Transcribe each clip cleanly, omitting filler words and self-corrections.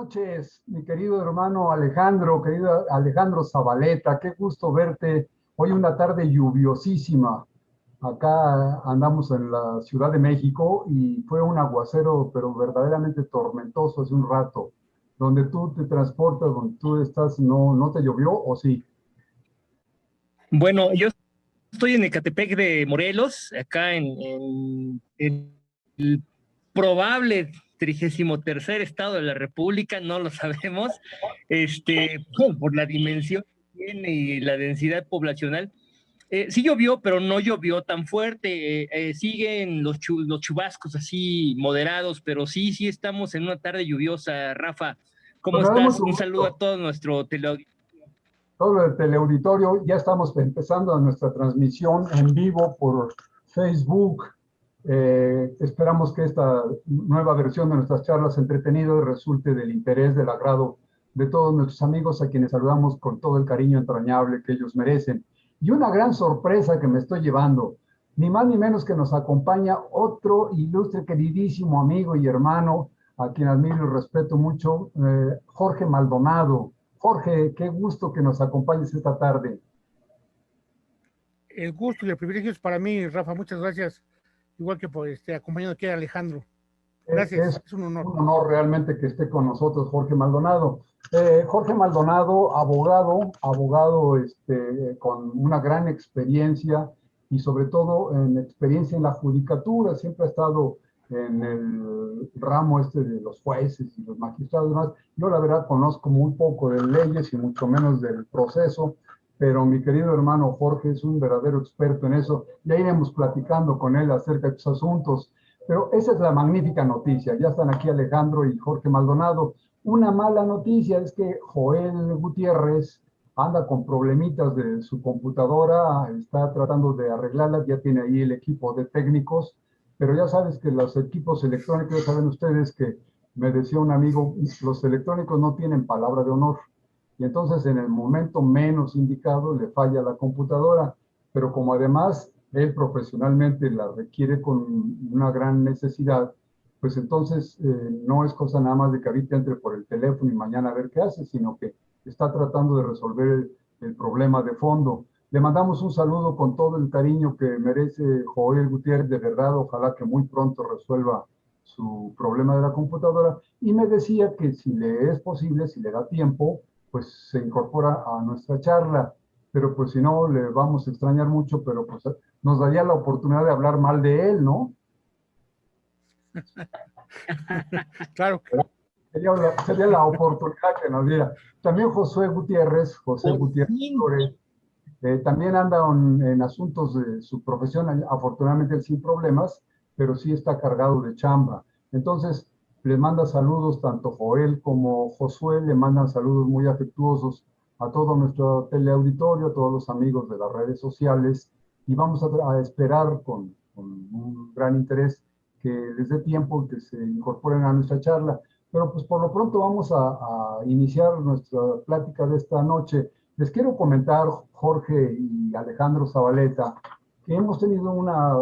noches, mi querido hermano Alejandro, querido Alejandro Zabaleta, qué gusto verte. Hoy una tarde lluviosísima. Acá andamos en la Ciudad de México y fue un aguacero, pero verdaderamente tormentoso hace un rato. Donde tú te transportas, donde tú estás, ¿no te llovió o sí? Bueno, yo estoy en Ecatepec de Morelos, acá en el probable 33º estado de la República, no lo sabemos, por la dimensión que tiene y la densidad poblacional. Sí llovió, pero no llovió tan fuerte. Siguen los chubascos así moderados, pero sí estamos en una tarde lluviosa. Rafa, Pues ¿cómo me da estás? mucho Un saludo a gusto. todo nuestro teleauditorio. Todo el teleauditorio, ya estamos empezando nuestra transmisión en vivo por Facebook. Esperamos que esta nueva versión de nuestras charlas entretenidas resulte del interés, del agrado de todos nuestros amigos a quienes saludamos con todo el cariño entrañable que ellos merecen. Y una gran sorpresa que me estoy llevando, ni más ni menos que nos acompaña otro ilustre, queridísimo amigo y hermano, a quien admiro y respeto mucho, Jorge Maldonado. Jorge, qué gusto que nos acompañes esta tarde. El gusto y el privilegio es para mí, Rafa. Muchas gracias. Igual que por acompañando aquí a Alejandro. Es Gracias, es un honor. un honor realmente que esté con nosotros Jorge Maldonado. Jorge Maldonado, abogado con una gran experiencia y sobre todo en experiencia en la judicatura, siempre ha estado en el ramo de los jueces y los magistrados y demás. Yo la verdad conozco muy poco de leyes y mucho menos del proceso, pero mi querido hermano Jorge es un verdadero experto en eso. Ya iremos platicando con él acerca de estos asuntos. Pero esa es la magnífica noticia. Ya están aquí Alejandro y Jorge Maldonado. Una mala noticia es que Joel Gutiérrez anda con problemitas de su computadora, está tratando de arreglarla, ya tiene ahí el equipo de técnicos, pero ya sabes que los equipos electrónicos, saben ustedes que me decía un amigo, los electrónicos no tienen palabra de honor. Y entonces en el momento menos indicado le falla la computadora, pero como además él profesionalmente la requiere con una gran necesidad, pues entonces no es cosa nada más de que ahorita entre por el teléfono y mañana a ver qué hace, sino que está tratando de resolver el problema de fondo. Le mandamos un saludo con todo el cariño que merece Joel Gutiérrez, de verdad, ojalá que muy pronto resuelva su problema de la computadora. Y me decía que si le es posible, si le da tiempo, pues se incorpora a nuestra charla, pero pues si no, le vamos a extrañar mucho, pero pues nos daría la oportunidad de hablar mal de él, ¿no? Claro. Sería la oportunidad que nos diera. También José Por Gutiérrez fin. Flores, también anda en asuntos de su profesión, afortunadamente él sin problemas, pero sí está cargado de chamba. Entonces, le manda saludos tanto Joel como Josué, le mandan saludos muy afectuosos a todo nuestro teleauditorio, a todos los amigos de las redes sociales, y vamos a esperar con un gran interés que les dé tiempo y que se incorporen a nuestra charla. Pero pues por lo pronto vamos a iniciar nuestra plática de esta noche. Les quiero comentar, Jorge y Alejandro Zabaleta, que hemos tenido una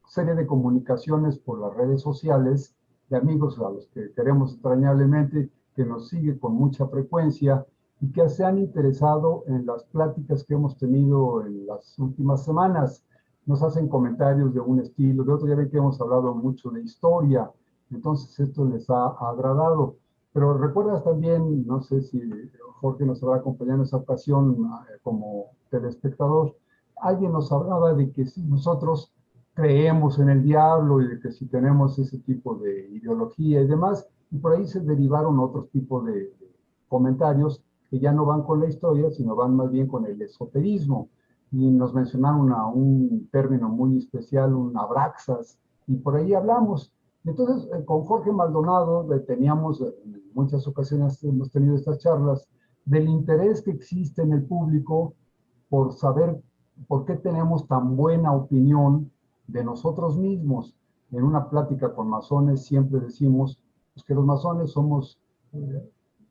serie de comunicaciones por las redes sociales de amigos a los que queremos extrañablemente, que nos sigue con mucha frecuencia y que se han interesado en las pláticas que hemos tenido en las últimas semanas. Nos hacen comentarios de un estilo, de otro. Ya ven que hemos hablado mucho de historia, entonces esto les ha agradado. Pero recuerdas también, no sé si Jorge nos habrá acompañado en esa ocasión como telespectador, alguien nos hablaba de que si nosotros creemos en el diablo y de que si tenemos ese tipo de ideología y demás, y por ahí se derivaron otros tipos de comentarios que ya no van con la historia, sino van más bien con el esoterismo. Y nos mencionaron a un término muy especial, un abraxas, y por ahí hablamos. Entonces, con Jorge Maldonado teníamos, en muchas ocasiones hemos tenido estas charlas, del interés que existe en el público por saber por qué tenemos tan buena opinión de nosotros mismos. En una plática con masones siempre decimos pues, que los masones somos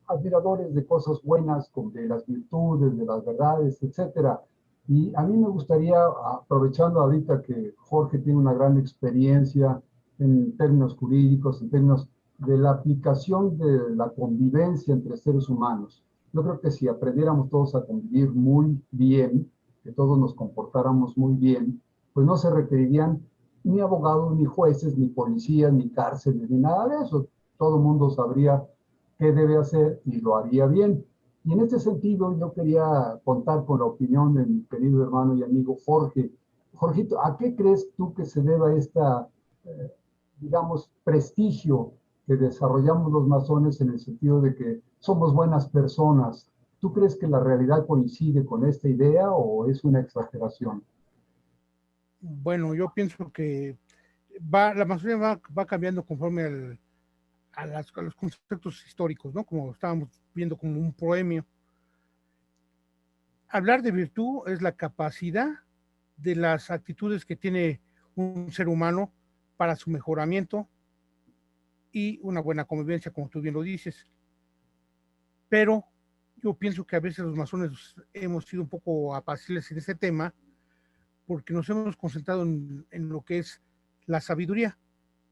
admiradores de cosas buenas, de las virtudes, de las verdades, etcétera. Y a mí me gustaría, aprovechando ahorita que Jorge tiene una gran experiencia en términos jurídicos, en términos de la aplicación de la convivencia entre seres humanos. Yo creo que si aprendiéramos todos a convivir muy bien, que todos nos comportáramos muy bien, pues no se requerirían ni abogados, ni jueces, ni policías, ni cárceles, ni nada de eso. Todo el mundo sabría qué debe hacer y lo haría bien. Y en este sentido, yo quería contar con la opinión de mi querido hermano y amigo Jorge. Jorgito, ¿a qué crees tú que se deba esta, digamos, prestigio que desarrollamos los masones en el sentido de que somos buenas personas? ¿Tú crees que la realidad coincide con esta idea o es una exageración? Bueno, yo pienso que la masonería va cambiando conforme a los conceptos históricos, ¿no? Como estábamos viendo como un proemio. Hablar de virtud es la capacidad de las actitudes que tiene un ser humano para su mejoramiento y una buena convivencia, como tú bien lo dices. Pero yo pienso que a veces los masones hemos sido un poco apacibles en este tema porque nos hemos concentrado en lo que es la sabiduría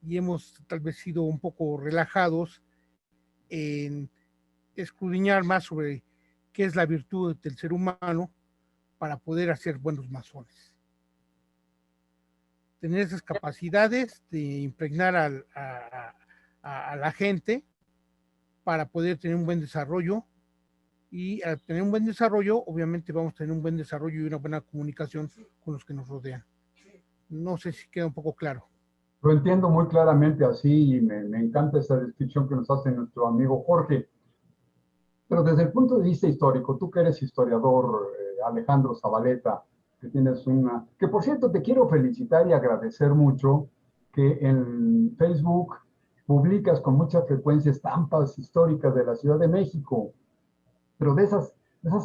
y hemos tal vez sido un poco relajados en escudriñar más sobre qué es la virtud del ser humano para poder hacer buenos masones. Tener esas capacidades de impregnar a la gente para poder tener un buen desarrollo, y al tener un buen desarrollo, obviamente vamos a tener un buen desarrollo y una buena comunicación con los que nos rodean. No sé si queda un poco claro. Lo entiendo muy claramente así y me encanta esa descripción que nos hace nuestro amigo Jorge. Pero desde el punto de vista histórico, tú que eres historiador, Alejandro Zabaleta, que tienes una... Que por cierto, te quiero felicitar y agradecer mucho que en Facebook publicas con mucha frecuencia estampas históricas de la Ciudad de México, pero de esas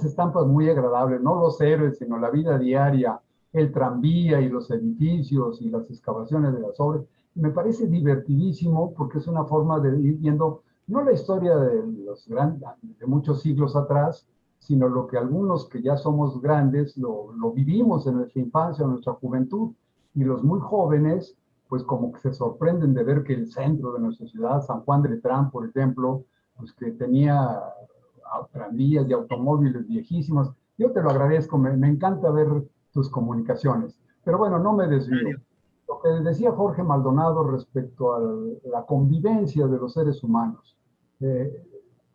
estampas muy agradables, no los héroes, sino la vida diaria, el tranvía y los edificios y las excavaciones de las obras. Me parece divertidísimo porque es una forma de ir viendo no la historia de los grandes, de muchos siglos atrás, sino lo que algunos que ya somos grandes lo vivimos en nuestra infancia, en nuestra juventud, y los muy jóvenes, pues como que se sorprenden de ver que el centro de nuestra ciudad, San Juan de Letrán, por ejemplo, pues que tenía tranvías y automóviles viejísimos. Yo te lo agradezco, me encanta ver tus comunicaciones. Pero bueno, no me desvío. Lo que decía Jorge Maldonado respecto a la convivencia de los seres humanos. Eh,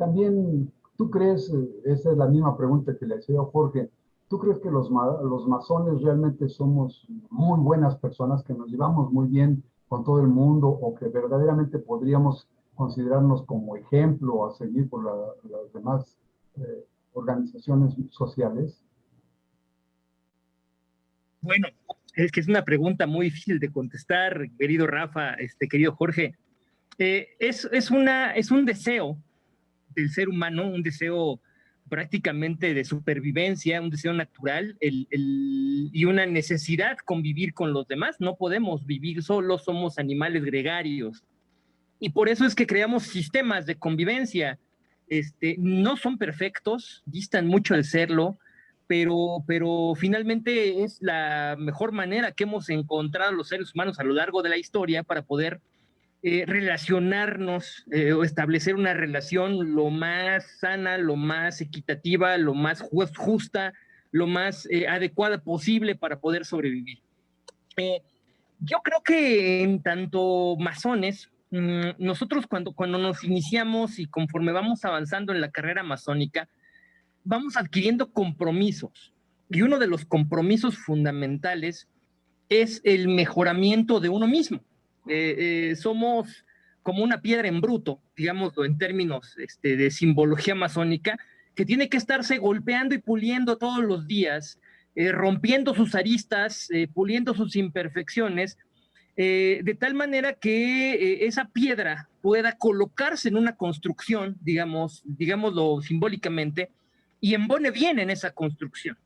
También, ¿tú crees, esa es la misma pregunta que le hacía a Jorge, ¿tú crees que los masones realmente somos muy buenas personas, que nos llevamos muy bien con todo el mundo o que verdaderamente podríamos considerarnos como ejemplo a seguir por las demás organizaciones sociales? Bueno, es que es una pregunta muy difícil de contestar, querido Rafa, querido Jorge. Es un deseo del ser humano, un deseo prácticamente de supervivencia, un deseo natural y una necesidad convivir con los demás. No podemos vivir solos, somos animales gregarios. Y por eso es que creamos sistemas de convivencia. No son perfectos, distan mucho de serlo, pero finalmente es la mejor manera que hemos encontrado los seres humanos a lo largo de la historia para poder relacionarnos o establecer una relación lo más sana, lo más equitativa, lo más justa, lo más adecuada posible para poder sobrevivir. Eh, yo creo que en tanto masones, nosotros cuando nos iniciamos y conforme vamos avanzando en la carrera masónica, vamos adquiriendo compromisos. Y uno de los compromisos fundamentales es el mejoramiento de uno mismo. Somos como una piedra en bruto, digámoslo en términos de simbología masónica, que tiene que estarse golpeando y puliendo todos los días, rompiendo sus aristas, puliendo sus imperfecciones, de tal manera que esa piedra pueda colocarse en una construcción, digámoslo simbólicamente, y embone bien en esa construcción.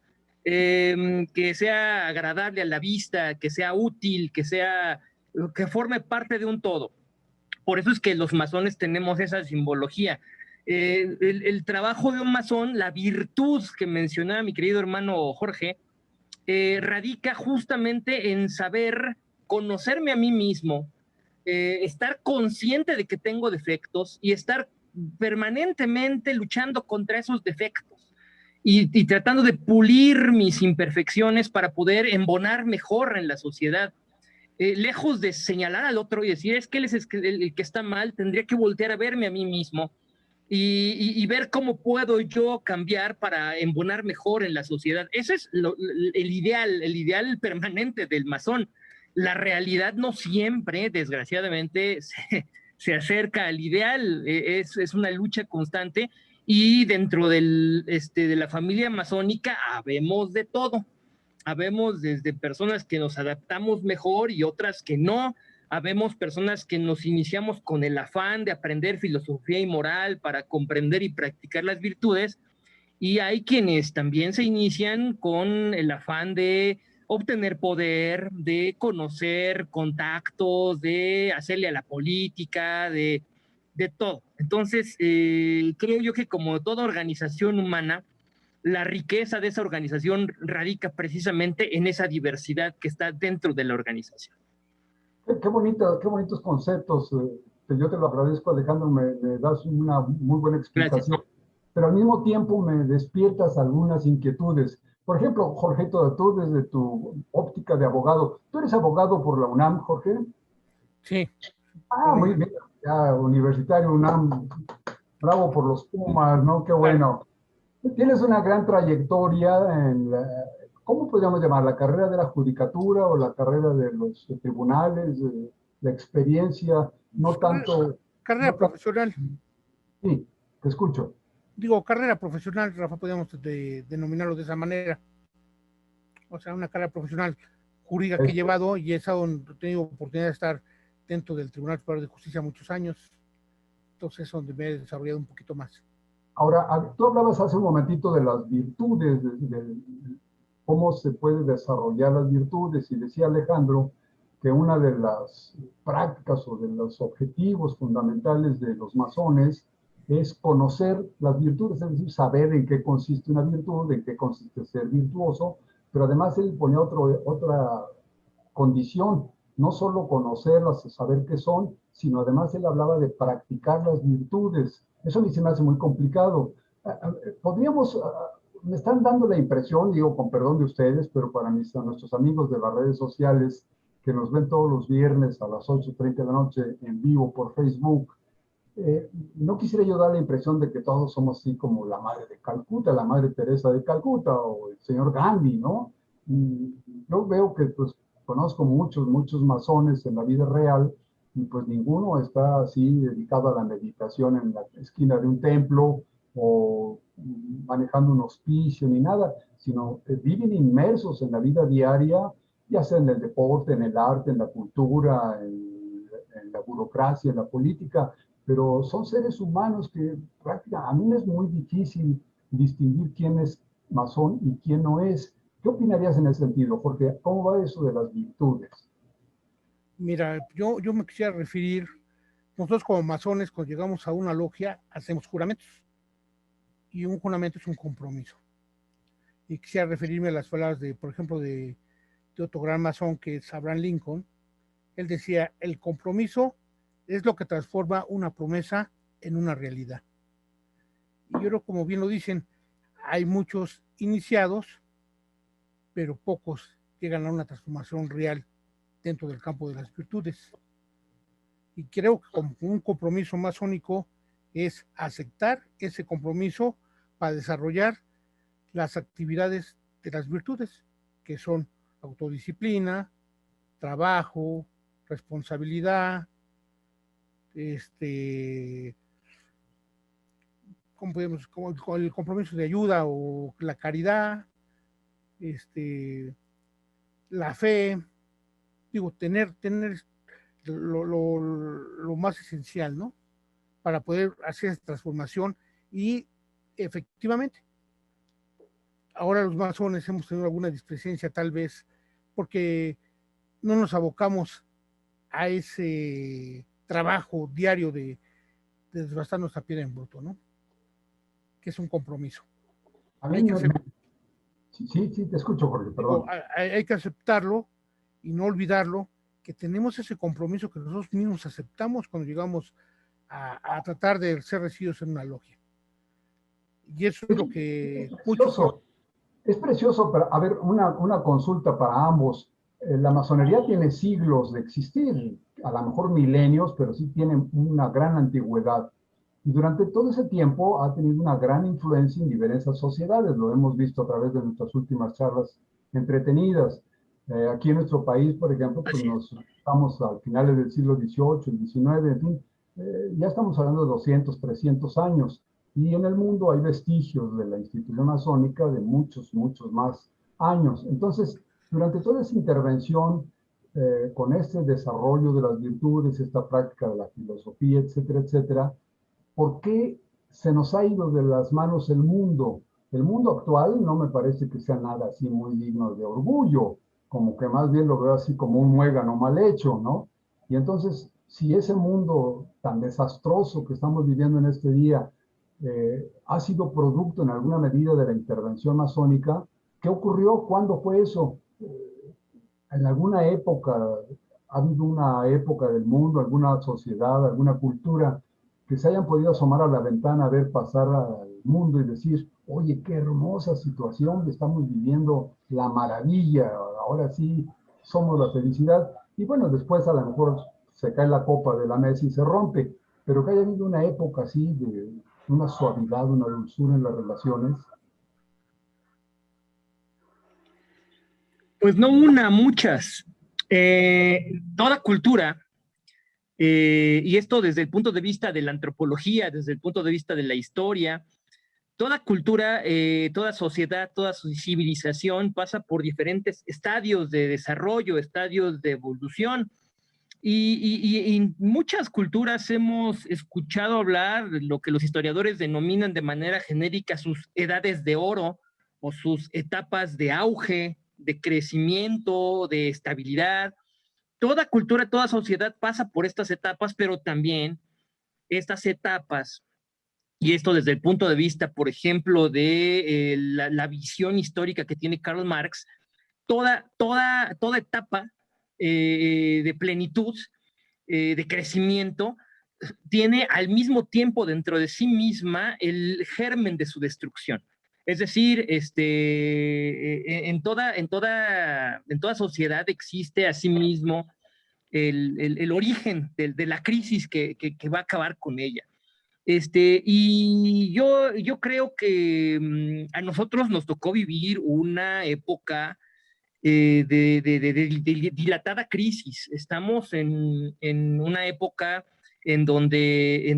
Que sea agradable a la vista, que sea útil, que forme parte de un todo. Por eso es que los masones tenemos esa simbología. El trabajo de un masón, la virtud que mencionaba mi querido hermano Jorge, radica justamente en saber conocerme a mí mismo, estar consciente de que tengo defectos y estar permanentemente luchando contra esos defectos y tratando de pulir mis imperfecciones para poder embonar mejor en la sociedad. Lejos de señalar al otro y decir, es que él es el que está mal, tendría que voltear a verme a mí mismo y ver cómo puedo yo cambiar para embonar mejor en la sociedad. Ese es el ideal permanente del masón. La realidad no siempre, desgraciadamente, se acerca al ideal, es una lucha constante y dentro de la familia masónica habemos de todo. Habemos desde personas que nos adaptamos mejor y otras que no. Habemos personas que nos iniciamos con el afán de aprender filosofía y moral para comprender y practicar las virtudes. Y hay quienes también se inician con el afán de obtener poder, de conocer contactos, de hacerle a la política, de todo. Entonces, creo yo que como toda organización humana, la riqueza de esa organización radica precisamente en esa diversidad que está dentro de la organización. Qué bonitos conceptos. Yo te lo agradezco, Alejandro, me das una muy buena explicación. Gracias. Pero al mismo tiempo me despiertas algunas inquietudes. Por ejemplo, Jorgito, tú desde tu óptica de abogado, ¿tú eres abogado por la UNAM, Jorge? Sí. Muy bien, ya universitario UNAM, bravo por los Pumas, ¿no? Qué bueno. Tienes una gran trayectoria en ¿cómo podríamos llamar? ¿La carrera de la judicatura o la carrera de los tribunales? La experiencia, no tanto... Carrera no profesional. Sí, te escucho. Digo, carrera profesional, Rafa, podríamos denominarlo de esa manera. O sea, una carrera profesional jurídica que he llevado y he tenido oportunidad de estar dentro del Tribunal Superior de Justicia muchos años. Entonces es donde me he desarrollado un poquito más. Ahora, tú hablabas hace un momentito de las virtudes, de cómo se puede desarrollar las virtudes, y decía Alejandro que una de las prácticas o de los objetivos fundamentales de los masones es conocer las virtudes, es decir, saber en qué consiste una virtud, en qué consiste ser virtuoso, pero además él ponía otra condición, no solo conocerlas, saber qué son, sino además él hablaba de practicar las virtudes. Eso a mí se me hace muy complicado. Podríamos, me están dando la impresión, digo con perdón de ustedes, pero para nuestros amigos de las redes sociales que nos ven todos los viernes a las 8:30 de la noche en vivo por Facebook, no quisiera yo dar la impresión de que todos somos así como la madre de Calcuta, la madre Teresa de Calcuta o el señor Gandhi, ¿no? Y yo veo que pues conozco muchos masones en la vida real y pues ninguno está así dedicado a la meditación en la esquina de un templo o manejando un hospicio ni nada, sino viven inmersos en la vida diaria, ya sea en el deporte, en el arte, en la cultura, en la burocracia, en la política, pero son seres humanos que prácticamente, a mí me es muy difícil distinguir quién es masón y quién no es. ¿Qué opinarías en ese sentido, Jorge? ¿Cómo va eso de las virtudes? Mira, yo me quisiera referir, nosotros como masones, cuando llegamos a una logia, hacemos juramentos. Y un juramento es un compromiso. Y quisiera referirme a las palabras por ejemplo, de otro gran masón que es Abraham Lincoln. Él decía, el compromiso es lo que transforma una promesa en una realidad. Y yo creo, como bien lo dicen, hay muchos iniciados, pero pocos llegan a una transformación real dentro del campo de las virtudes. Y creo que como un compromiso masónico es aceptar ese compromiso para desarrollar las actividades de las virtudes, que son autodisciplina, trabajo, responsabilidad, como el compromiso de ayuda o la caridad, la fe, digo, tener lo más esencial, ¿no? Para poder hacer esa transformación y efectivamente, ahora los masones hemos tenido alguna dispresencia tal vez porque no nos abocamos a ese trabajo diario de desbastar nuestra piedra en bruto, ¿no? Que es un compromiso. A mí sí, te escucho, Jorge, perdón. Hay que aceptarlo y no olvidarlo que tenemos ese compromiso que nosotros mismos aceptamos cuando llegamos a tratar de ser recibidos en una logia. Y eso es lo que muchos... Es precioso, pero a ver, una consulta para ambos. La masonería tiene siglos de existir, a lo mejor milenios, pero sí tiene una gran antigüedad. Y durante todo ese tiempo ha tenido una gran influencia en diversas sociedades. Lo hemos visto a través de nuestras últimas charlas entretenidas. Aquí en nuestro país, por ejemplo, pues estamos a finales del siglo XVIII, el XIX, en fin, ya estamos hablando de 200, 300 años. Y en el mundo hay vestigios de la institución masónica de muchos, muchos más años. Entonces, durante toda esa intervención, con este desarrollo de las virtudes, esta práctica de la filosofía, etcétera, etcétera, ¿por qué se nos ha ido de las manos el mundo? El mundo actual no me parece que sea nada así muy digno de orgullo, como que más bien lo veo así como un muégano mal hecho, ¿no? Y entonces, si ese mundo tan desastroso que estamos viviendo en este día ha sido producto en alguna medida de la intervención masónica, ¿qué ocurrió? ¿Cuándo fue eso? En alguna época, ha habido una época del mundo, alguna sociedad, alguna cultura que se hayan podido asomar a la ventana, a ver pasar al mundo y decir, oye, qué hermosa situación que estamos viviendo, la maravilla, ahora sí somos la felicidad. Y bueno, después a lo mejor se cae la copa de la mesa y se rompe, pero que haya habido una época así de una suavidad, una dulzura en las relaciones. Pues no una, muchas. Toda cultura, y esto desde el punto de vista de la antropología, desde el punto de vista de la historia, toda cultura, toda sociedad, toda civilización pasa por diferentes estadios de desarrollo, estadios de evolución. Y en muchas culturas hemos escuchado hablar de lo que los historiadores denominan de manera genérica sus edades de oro o sus etapas de auge, de crecimiento, de estabilidad. Toda cultura, toda sociedad pasa por estas etapas, pero también estas etapas, y esto desde el punto de vista, por ejemplo, de la visión histórica que tiene Karl Marx, toda etapa de plenitud, de crecimiento, tiene al mismo tiempo dentro de sí misma el germen de su destrucción. Es decir, en toda sociedad existe asimismo el origen de la crisis que va a acabar con ella. Y yo creo que a nosotros nos tocó vivir una época de dilatada crisis. Estamos en una época en donde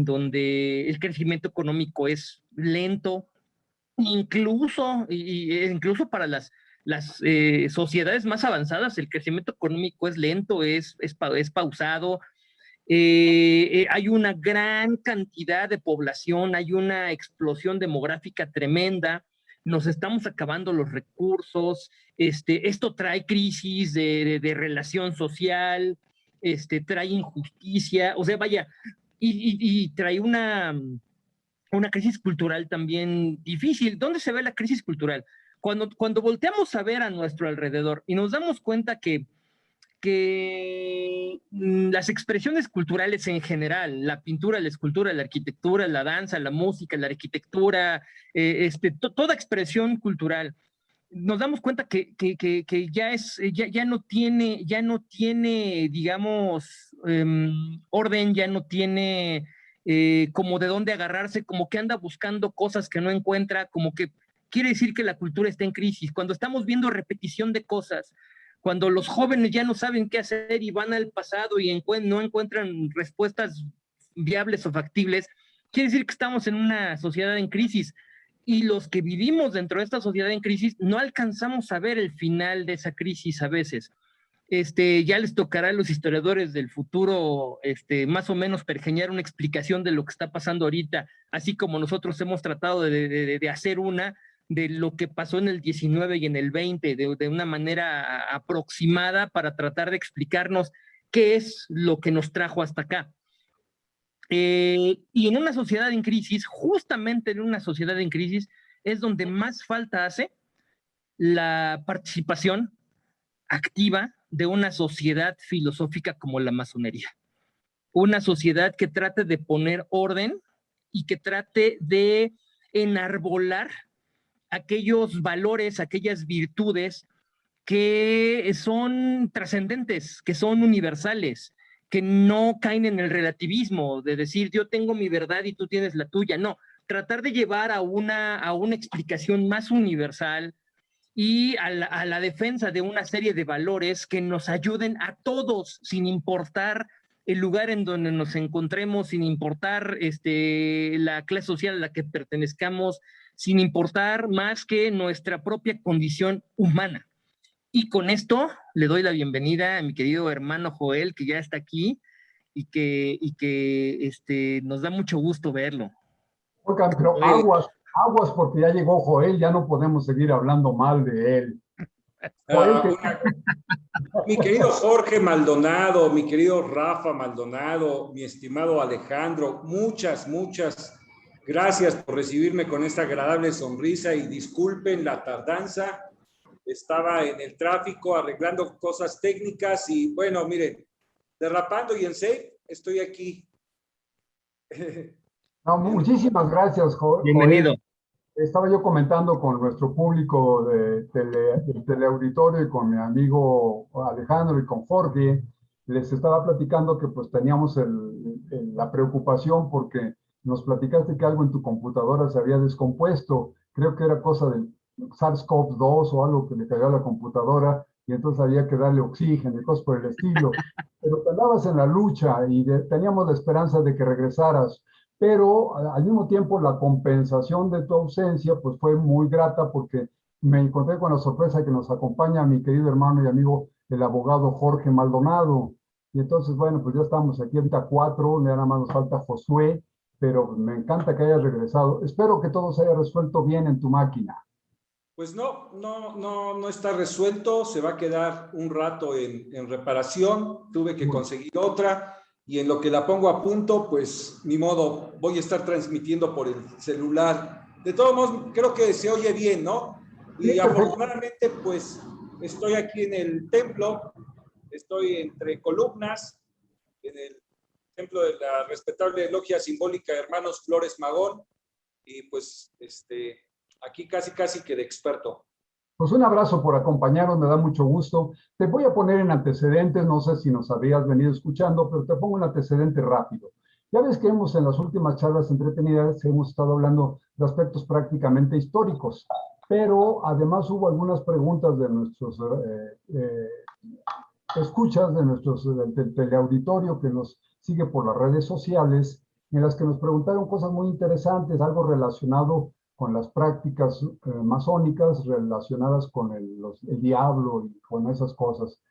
el crecimiento económico es lento, incluso para las sociedades más avanzadas, el crecimiento económico es lento, es pausado. Hay una gran cantidad de población, hay una explosión demográfica tremenda, nos estamos acabando los recursos, esto trae crisis de relación social, trae injusticia, o sea, vaya, y trae una crisis cultural también difícil. ¿Dónde se ve la crisis cultural? Cuando volteamos a ver a nuestro alrededor y nos damos cuenta que las expresiones culturales en general, la pintura, la escultura, la arquitectura, la danza, la música, la arquitectura, toda expresión cultural, nos damos cuenta que ya no tiene, digamos, orden, ya no tiene como de dónde agarrarse, como que anda buscando cosas que no encuentra, como que quiere decir que la cultura está en crisis. Cuando estamos viendo repetición de cosas, cuando los jóvenes ya no saben qué hacer y van al pasado y no encuentran respuestas viables o factibles, quiere decir que estamos en una sociedad en crisis. Y los que vivimos dentro de esta sociedad en crisis no alcanzamos a ver el final de esa crisis a veces. Ya les tocará a los historiadores del futuro más o menos pergeñar una explicación de lo que está pasando ahorita, así como nosotros hemos tratado de hacer una de lo que pasó en el 19 y en el 20, de una manera aproximada para tratar de explicarnos qué es lo que nos trajo hasta acá. Y en una sociedad en crisis, justamente en una sociedad en crisis, es donde más falta hace la participación activa de una sociedad filosófica como la masonería. Una sociedad que trate de poner orden y que trate de enarbolar aquellos valores, aquellas virtudes que son trascendentes, que son universales, que no caen en el relativismo de decir yo tengo mi verdad y tú tienes la tuya. No, tratar de llevar a una explicación más universal y a la defensa de una serie de valores que nos ayuden a todos, sin importar el lugar en donde nos encontremos, sin importar la clase social a la que pertenezcamos, sin importar más que nuestra propia condición humana. Y con esto le doy la bienvenida a mi querido hermano Joel, que ya está aquí y que nos da mucho gusto verlo. Oigan, pero aguas, porque ya llegó Joel, ya no podemos seguir hablando mal de él. Joel, mi querido Jorge Maldonado, mi querido Rafa Maldonado, mi estimado Alejandro, muchas gracias por recibirme con esta agradable sonrisa y disculpen la tardanza. Estaba en el tráfico arreglando cosas técnicas y bueno, miren, derrapando y en safe, estoy aquí. No, muchísimas gracias, Joel. Bienvenido. Estaba yo comentando con nuestro público del teleauditorio y con mi amigo Alejandro y con Jorge. Les estaba platicando que pues teníamos la preocupación porque nos platicaste que algo en tu computadora se había descompuesto. Creo que era cosa del SARS-CoV-2 o algo que le cayó a la computadora y entonces había que darle oxígeno y cosas por el estilo. Pero te andabas en la lucha y teníamos la esperanza de que regresaras. Pero al mismo tiempo la compensación de tu ausencia pues fue muy grata porque me encontré con la sorpresa que nos acompaña mi querido hermano y amigo el abogado Jorge Maldonado. Y entonces, bueno, pues ya estamos aquí ahorita 4, nada más nos falta Josué, pero me encanta que hayas regresado. Espero que todo se haya resuelto bien en tu máquina. Pues no está resuelto, se va a quedar un rato en reparación, tuve que conseguir otra. Y en lo que la pongo a punto, pues ni modo, voy a estar transmitiendo por el celular. De todos modos, creo que se oye bien, ¿no? Y sí, afortunadamente, pues estoy aquí en el templo, estoy entre columnas, en el templo de la respetable logia simbólica Hermanos Flores Magón, y pues aquí casi que de experto. Pues un abrazo por acompañarnos, me da mucho gusto. Te voy a poner en antecedentes, no sé si nos habías venido escuchando, pero te pongo un antecedente rápido. Ya ves que en las últimas charlas entretenidas hemos estado hablando de aspectos prácticamente históricos, pero además hubo algunas preguntas de nuestros escuchas, del teleauditorio que nos sigue por las redes sociales, en las que nos preguntaron cosas muy interesantes, algo relacionado con las prácticas masónicas relacionadas con el diablo y con esas cosas.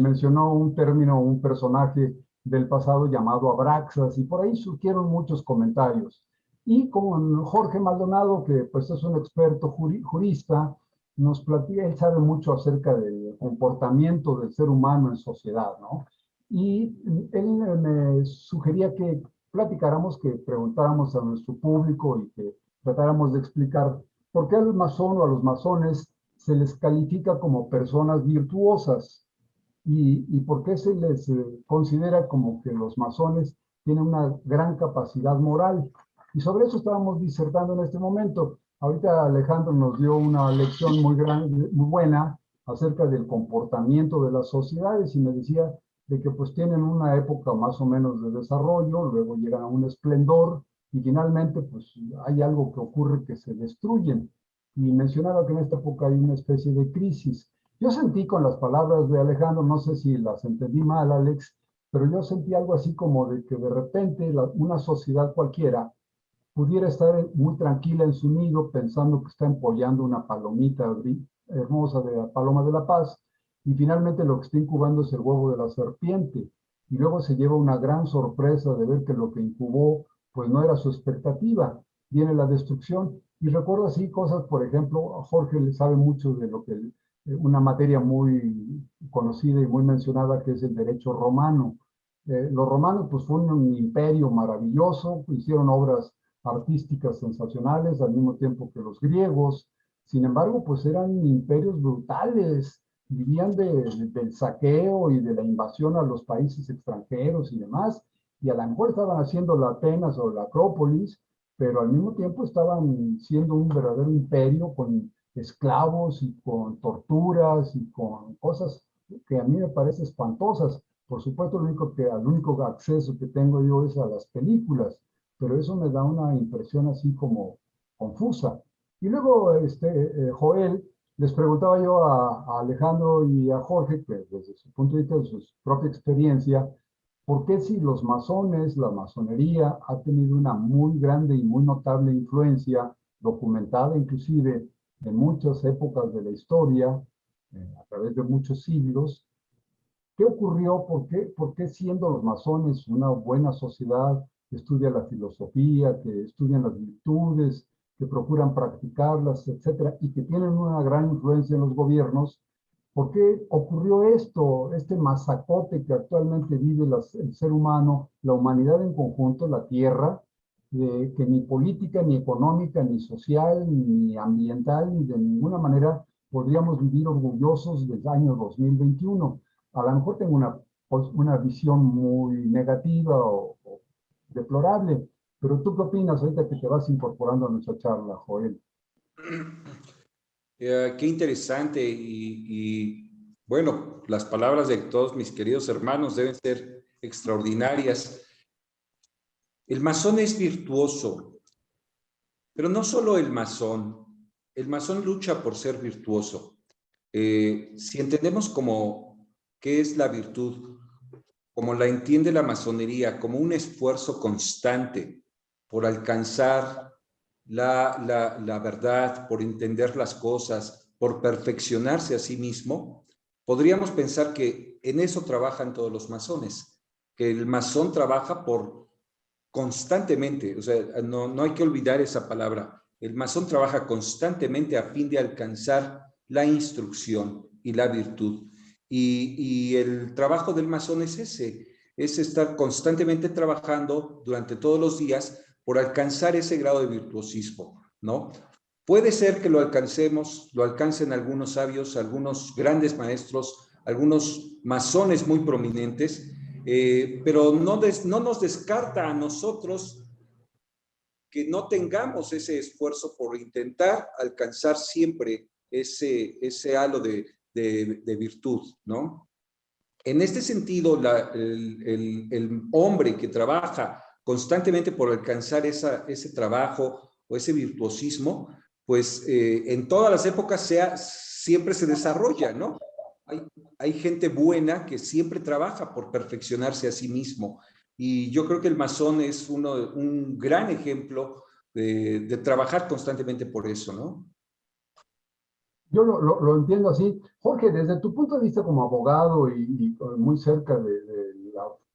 Mencionó un término, un personaje del pasado llamado Abraxas, y por ahí surgieron muchos comentarios. Y con Jorge Maldonado, que pues es un experto jurista, nos platica, él sabe mucho acerca del comportamiento del ser humano en sociedad, ¿no? Y él me sugería que platicáramos, que preguntáramos a nuestro público y que tratáramos de explicar por qué al masón o a los masones se les califica como personas virtuosas y por qué se les considera como que los masones tienen una gran capacidad moral. Y sobre eso estábamos disertando en este momento. Ahorita Alejandro nos dio una lección muy buena acerca del comportamiento de las sociedades y me decía de que pues tienen una época más o menos de desarrollo, luego llegan a un esplendor, y finalmente pues hay algo que ocurre que se destruyen. Y mencionaba que en esta época hay una especie de crisis. Yo sentí con las palabras de Alejandro, no sé si las entendí mal, Alex, pero yo sentí algo así como de que de repente una sociedad cualquiera pudiera estar muy tranquila en su nido pensando que está empollando una palomita hermosa de la paloma de la paz, y finalmente lo que está incubando es el huevo de la serpiente. Y luego se lleva una gran sorpresa de ver que lo que incubó pues no era su expectativa, viene la destrucción. Y recuerdo así cosas, por ejemplo, Jorge le sabe mucho de lo que, una materia muy conocida y muy mencionada que es el derecho romano. Los romanos pues fue un imperio maravilloso, hicieron obras artísticas sensacionales al mismo tiempo que los griegos. Sin embargo, pues eran imperios brutales, vivían del saqueo y de la invasión a los países extranjeros y demás, y a lo mejor estaban haciendo la Atenas o la Acrópolis, pero al mismo tiempo estaban siendo un verdadero imperio con esclavos y con torturas y con cosas que a mí me parecen espantosas. Por supuesto, al único acceso que tengo yo es a las películas, pero eso me da una impresión así como confusa. Y luego, Joel, les preguntaba yo a Alejandro y a Jorge, que desde su punto de vista, de su propia experiencia, ¿por qué si los masones, la masonería ha tenido una muy grande y muy notable influencia, documentada inclusive en muchas épocas de la historia, a través de muchos siglos? ¿Qué ocurrió? Por qué siendo los masones una buena sociedad que estudia la filosofía, que estudian las virtudes, que procuran practicarlas, etcétera, y que tienen una gran influencia en los gobiernos, por qué ocurrió esto, este masacote que actualmente vive el ser humano, la humanidad en conjunto, la Tierra, que ni política, ni económica, ni social, ni ambiental, ni de ninguna manera podríamos vivir orgullosos del año 2021? A lo mejor tengo una visión muy negativa o deplorable, pero ¿tú qué opinas ahorita que te vas incorporando a nuestra charla, Joel? Qué interesante bueno, las palabras de todos mis queridos hermanos deben ser extraordinarias. El masón es virtuoso, pero no solo el masón lucha por ser virtuoso. Si entendemos como qué es la virtud, como la entiende la masonería, como un esfuerzo constante por alcanzar la verdad, por entender las cosas, por perfeccionarse a sí mismo, podríamos pensar que en eso trabajan todos los masones, que el masón trabaja por constantemente, o sea, no hay que olvidar esa palabra. El masón trabaja constantemente a fin de alcanzar la instrucción y la virtud. Y el trabajo del masón es ese, es estar constantemente trabajando durante todos los días por alcanzar ese grado de virtuosismo, ¿no? Puede ser que lo alcancen algunos sabios, algunos grandes maestros, algunos masones muy prominentes, pero no nos descarta a nosotros que no tengamos ese esfuerzo por intentar alcanzar siempre ese halo de virtud, ¿no? En este sentido, el hombre que trabaja constantemente por alcanzar ese trabajo o ese virtuosismo, pues en todas las épocas siempre se desarrolla, ¿no? Hay gente buena que siempre trabaja por perfeccionarse a sí mismo. Y yo creo que el masón es un gran ejemplo de trabajar constantemente por eso, ¿no? Yo lo entiendo así. Jorge, desde tu punto de vista como abogado y muy cerca de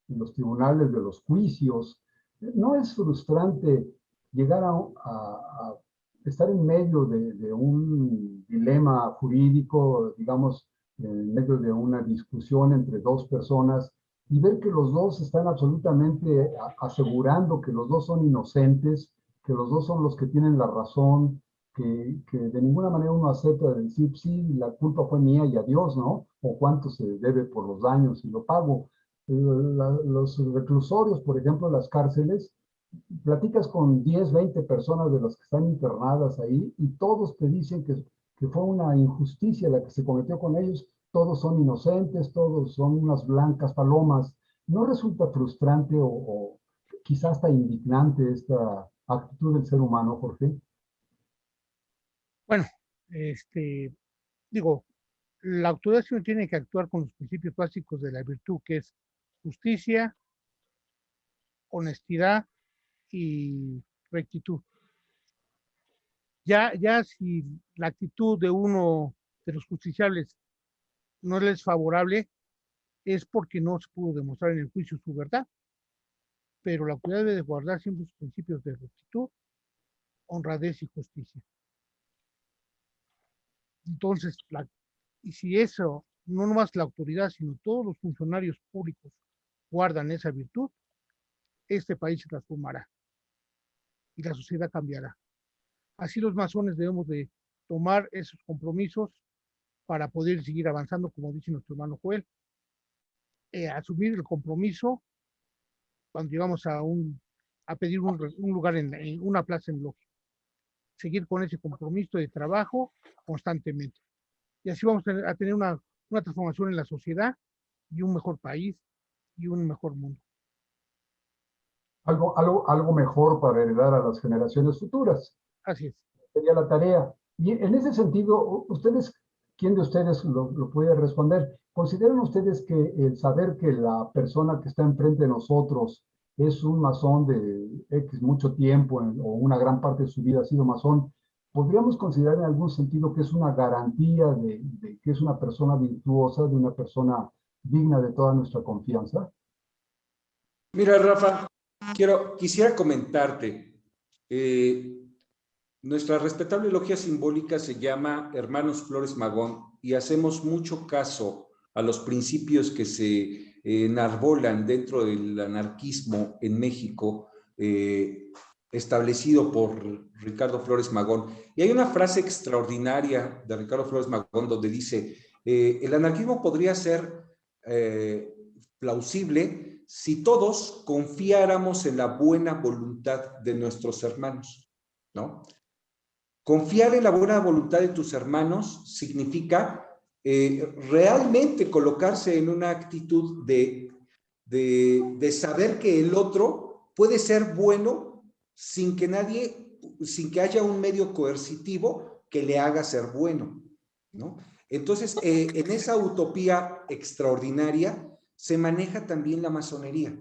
los tribunales, de los juicios, ¿no es frustrante llegar a estar en medio de un dilema jurídico, digamos, en medio de una discusión entre dos personas y ver que los dos están absolutamente asegurando que los dos son inocentes, que los dos son los que tienen la razón, que de ninguna manera uno acepta de decir, sí, la culpa fue mía y adiós, ¿no? O cuánto se debe por los daños y lo pago. Los reclusorios, por ejemplo, las cárceles, platicas con 10, 20 personas de las que están internadas ahí y todos te dicen que fue una injusticia la que se cometió con ellos, todos son inocentes, todos son unas blancas palomas. ¿No resulta frustrante o quizás hasta indignante esta actitud del ser humano, Jorge? Bueno, digo, la autoridad siempre tiene que actuar con los principios básicos de la virtud, que es justicia, honestidad y rectitud. Ya si la actitud de uno de los justiciables no les es favorable, es porque no se pudo demostrar en el juicio su verdad. Pero la autoridad debe guardar siempre sus principios de rectitud, honradez y justicia. Entonces, y si eso, no nomás la autoridad, sino todos los funcionarios públicos guardan esa virtud, este país se transformará y la sociedad cambiará. Así los masones debemos de tomar esos compromisos para poder seguir avanzando, como dice nuestro hermano Joel. Asumir el compromiso cuando llegamos a pedir un lugar en una plaza en logia. Seguir con ese compromiso de trabajo constantemente. Y así vamos a tener una transformación en la sociedad y un mejor país y un mejor mundo. Algo mejor para heredar a las generaciones futuras. Así es. Sería la tarea. Y en ese sentido, ustedes, ¿quién de ustedes lo puede responder? ¿Consideran ustedes que el saber que la persona que está enfrente de nosotros es un masón de X mucho tiempo o una gran parte de su vida ha sido masón, podríamos considerar en algún sentido que es una garantía de que es una persona virtuosa, de una persona digna de toda nuestra confianza? Mira, Rafa, quisiera comentarte. Nuestra respetable logia simbólica se llama Hermanos Flores Magón y hacemos mucho caso a los principios que se enarbolan dentro del anarquismo en México, establecido por Ricardo Flores Magón. Y hay una frase extraordinaria de Ricardo Flores Magón donde dice, el anarquismo podría ser plausible si todos confiáramos en la buena voluntad de nuestros hermanos, ¿no? Confiar en la buena voluntad de tus hermanos significa realmente colocarse en una actitud de saber que el otro puede ser bueno sin que haya un medio coercitivo que le haga ser bueno, ¿no? Entonces, en esa utopía extraordinaria se maneja también la masonería.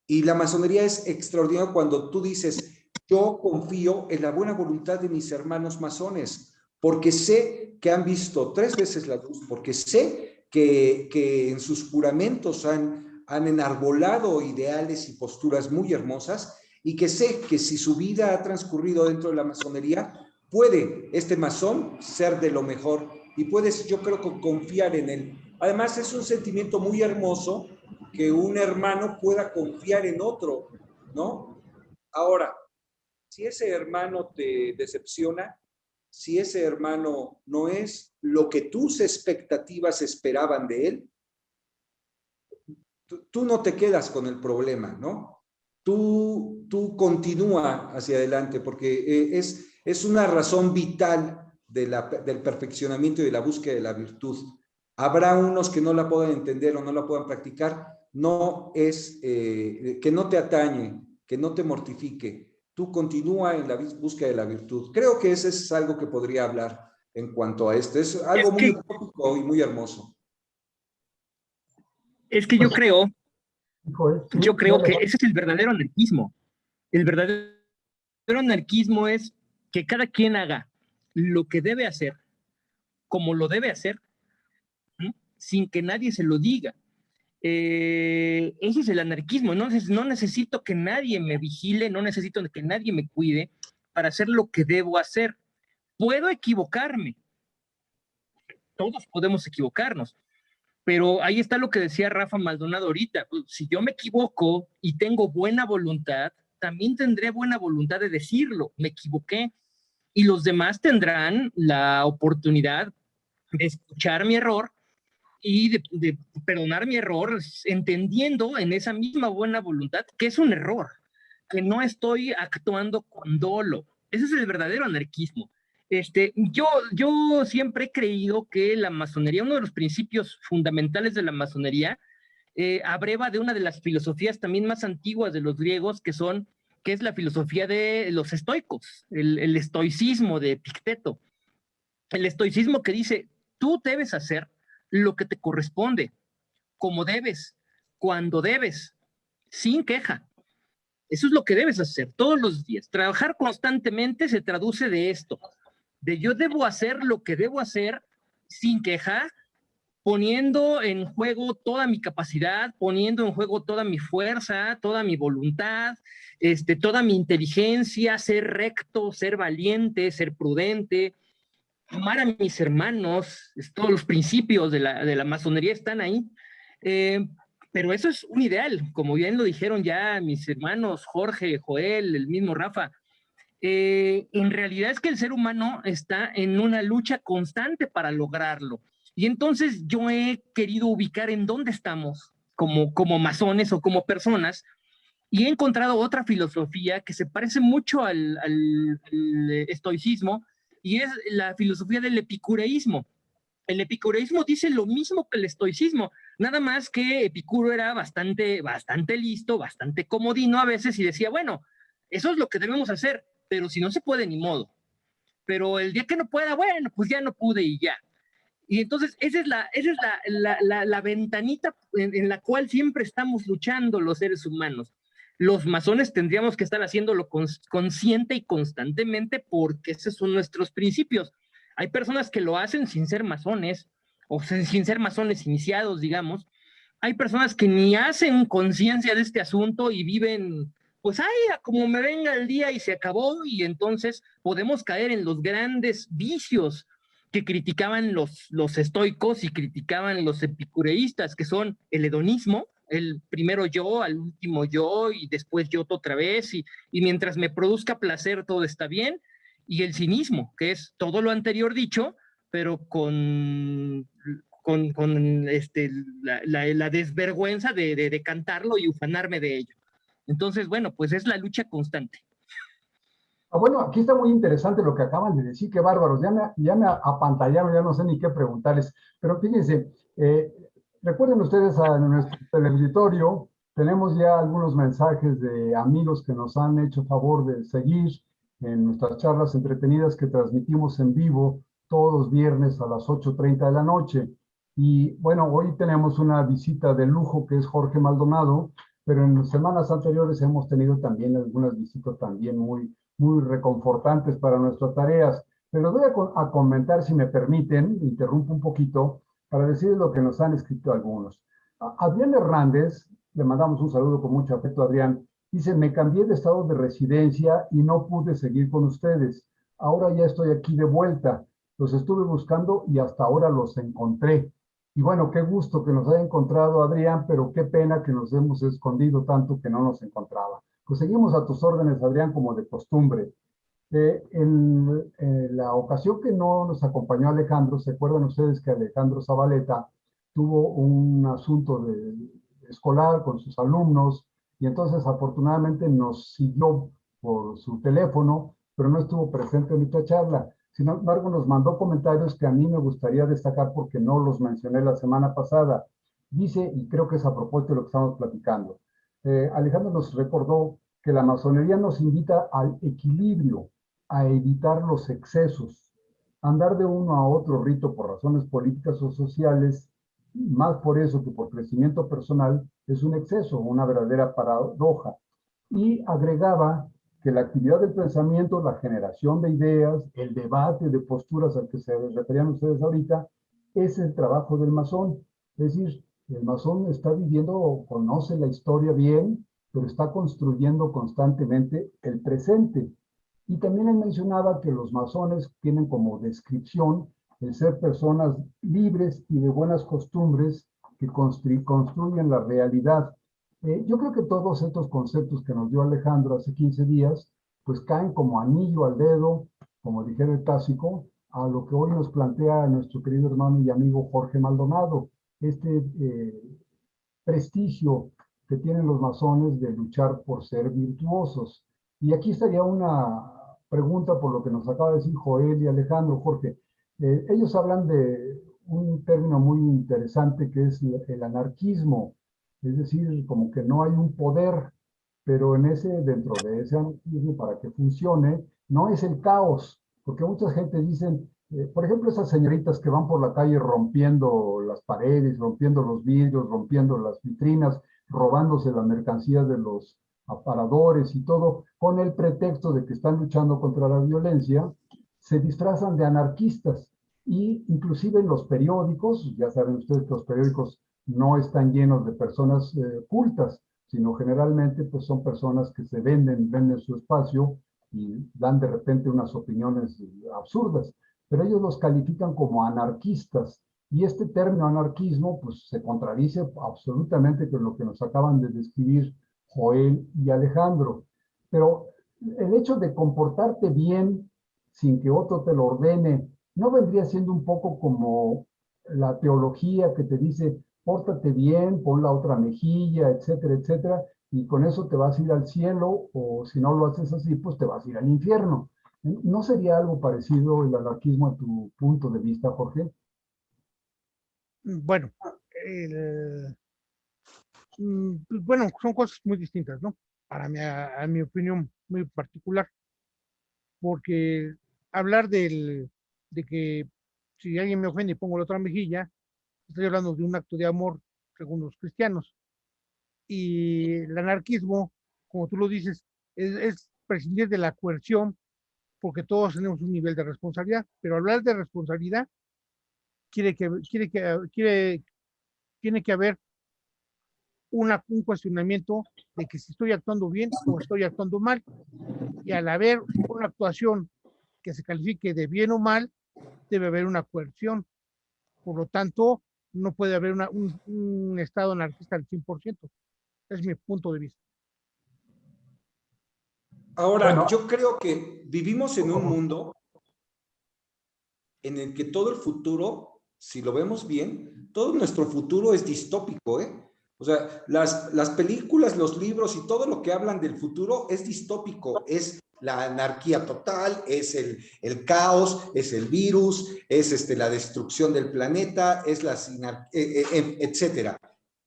Y la masonería es extraordinaria cuando tú dices, yo confío en la buena voluntad de mis hermanos masones, porque sé que han visto 3 veces la luz, porque sé que en sus juramentos han enarbolado ideales y posturas muy hermosas, y que sé que si su vida ha transcurrido dentro de la masonería, puede este masón ser de lo mejor, y puedes, yo creo, confiar en él. Además, es un sentimiento muy hermoso que un hermano pueda confiar en otro, ¿no? Ahora, si ese hermano te decepciona, si ese hermano no es lo que tus expectativas esperaban de él, tú no te quedas con el problema, ¿no? Tú continúa hacia adelante porque es una razón vital del perfeccionamiento y de la búsqueda de la virtud. Habrá unos que no la puedan entender o no la puedan practicar, no es que no te atañe, que no te mortifique. Tú continúa en la búsqueda de la virtud. Creo que ese es algo que podría hablar en cuanto a esto. Es algo muy utópico y muy hermoso. Es que yo creo que ese es el verdadero anarquismo. El verdadero anarquismo es que cada quien haga lo que debe hacer, como lo debe hacer, ¿sí? Sin que nadie se lo diga. Ese es el anarquismo. No necesito que nadie me vigile, no necesito que nadie me cuide para hacer lo que debo hacer. Puedo equivocarme. Todos podemos equivocarnos. Pero ahí está lo que decía Rafa Maldonado ahorita. Si yo me equivoco y tengo buena voluntad, también tendré buena voluntad de decirlo. Me equivoqué. Y los demás tendrán la oportunidad de escuchar mi error y de perdonar mi error, entendiendo en esa misma buena voluntad que es un error, que no estoy actuando con dolo. Ese es el verdadero anarquismo. Yo siempre he creído que la masonería, uno de los principios fundamentales de la masonería, abreva de una de las filosofías también más antiguas de los griegos, que es la filosofía de los estoicos, el estoicismo de Epicteto. El estoicismo que dice, tú debes hacer lo que te corresponde, como debes, cuando debes, sin queja. Eso es lo que debes hacer todos los días. Trabajar constantemente se traduce de esto, de yo debo hacer lo que debo hacer sin queja, poniendo en juego toda mi capacidad, poniendo en juego toda mi fuerza, toda mi voluntad, toda mi inteligencia, ser recto, ser valiente, ser prudente, amar a mis hermanos. Todos los principios de la masonería están ahí. Pero eso es un ideal, como bien lo dijeron ya mis hermanos Jorge, Joel, el mismo Rafa. En realidad es que el ser humano está en una lucha constante para lograrlo. Y entonces yo he querido ubicar en dónde estamos como masones o como personas, y he encontrado otra filosofía que se parece mucho al estoicismo, y es la filosofía del epicureísmo. El epicureísmo dice lo mismo que el estoicismo, nada más que Epicuro era bastante listo, bastante comodino a veces, y decía, bueno, eso es lo que debemos hacer, pero si no se puede, ni modo. Pero el día que no pueda, bueno, pues ya no pude y ya. Y entonces esa es la ventanita en la cual siempre estamos luchando los seres humanos. Los masones tendríamos que estar haciéndolo consciente y constantemente, porque esos son nuestros principios. Hay personas que lo hacen sin ser masones, o sin ser masones iniciados, digamos. Hay personas que ni hacen conciencia de este asunto y viven, pues, ay, como me venga el día y se acabó, y entonces podemos caer en los grandes vicios que criticaban los estoicos y criticaban los epicureístas, que son el hedonismo, el primero yo, al último yo, y después yo otra vez, y mientras me produzca placer todo está bien, y el cinismo, que es todo lo anterior dicho, pero la desvergüenza de cantarlo y ufanarme de ello. Entonces, bueno, pues es la lucha constante. Bueno, aquí está muy interesante lo que acaban de decir, qué bárbaros, ya me apantallaron, ya no sé ni qué preguntarles, pero fíjense, recuerden ustedes en nuestro teleauditorio, tenemos ya algunos mensajes de amigos que nos han hecho favor de seguir en nuestras charlas entretenidas que transmitimos en vivo todos los viernes a las 8:30 de la noche. Y bueno, hoy tenemos una visita de lujo que es Jorge Maldonado, pero en semanas anteriores hemos tenido también algunas visitas también muy reconfortantes para nuestras tareas. Pero voy a comentar, si me permiten, interrumpo un poquito, para decir lo que nos han escrito algunos. Adrián Hernández, le mandamos un saludo con mucho afecto a Adrián, dice, me cambié de estado de residencia y no pude seguir con ustedes. Ahora ya estoy aquí de vuelta. Los estuve buscando y hasta ahora los encontré. Y bueno, qué gusto que nos haya encontrado Adrián, pero qué pena que nos hemos escondido tanto que no nos encontraba. Pues seguimos a tus órdenes, Adrián, como de costumbre. En la ocasión que no nos acompañó Alejandro, ¿se acuerdan ustedes que Alejandro Zabaleta tuvo un asunto escolar con sus alumnos y entonces afortunadamente nos siguió por su teléfono, pero no estuvo presente en nuestra charla? Sin embargo, nos mandó comentarios que a mí me gustaría destacar porque no los mencioné la semana pasada. Dice, y creo que es a propósito de lo que estamos platicando, Alejandro nos recordó que la masonería nos invita al equilibrio, a evitar los excesos. Andar de uno a otro rito por razones políticas o sociales, más por eso que por crecimiento personal, es un exceso, una verdadera paradoja. Y agregaba que la actividad del pensamiento, la generación de ideas, el debate de posturas al que se referían ustedes ahorita, es el trabajo del masón. Es decir, el masón está viviendo, conoce la historia bien, pero está construyendo constantemente el presente. Y también él mencionaba que los masones tienen como descripción el ser personas libres y de buenas costumbres que construyen la realidad. Yo creo que todos estos conceptos que nos dio Alejandro hace 15 días, pues caen como anillo al dedo, como dijera el clásico, a lo que hoy nos plantea nuestro querido hermano y amigo Jorge Maldonado, este prestigio que tienen los masones de luchar por ser virtuosos. Y aquí estaría una pregunta por lo que nos acaba de decir Joel y Alejandro. Jorge, ellos hablan de un término muy interesante que es el anarquismo, es decir, como que no hay un poder, pero dentro de ese anarquismo, para que funcione, no es el caos, porque mucha gente dicen, por ejemplo, esas señoritas que van por la calle rompiendo las paredes, rompiendo los vidrios, rompiendo las vitrinas, robándose la mercancía de los aparadores y todo, con el pretexto de que están luchando contra la violencia, se disfrazan de anarquistas. Y inclusive en los periódicos, ya saben ustedes que los periódicos no están llenos de personas cultas, sino generalmente pues son personas que se venden su espacio y dan de repente unas opiniones absurdas, pero ellos los califican como anarquistas. Y este término anarquismo pues se contradice absolutamente con lo que nos acaban de describir Joel y Alejandro. Pero el hecho de comportarte bien sin que otro te lo ordene, ¿no vendría siendo un poco como la teología que te dice, pórtate bien, pon la otra mejilla, etcétera, etcétera, y con eso te vas a ir al cielo, o si no lo haces así, pues te vas a ir al infierno. ¿No sería algo parecido el anarquismo a tu punto de vista, Jorge? Bueno, el, pues bueno, son cosas muy distintas, ¿no? Para mí, a mi opinión muy particular, porque hablar de que si alguien me ofende y pongo la otra mejilla, estoy hablando de un acto de amor según los cristianos. Y el anarquismo, como tú lo dices, es prescindir de la coerción, porque todos tenemos un nivel de responsabilidad, pero hablar de responsabilidad tiene que haber un cuestionamiento de que si estoy actuando bien o estoy actuando mal, y al haber una actuación que se califique de bien o mal, debe haber una coerción. Por lo tanto, no puede haber un estado anarquista al 100%. Es mi punto de vista. Ahora, Bueno, yo creo que vivimos en un mundo en el que todo el futuro, si lo vemos bien, todo nuestro futuro es distópico, ¿eh? O sea, las películas, los libros y todo lo que hablan del futuro es distópico, es la anarquía total, es el caos, es el virus, es la destrucción del planeta, es etcétera.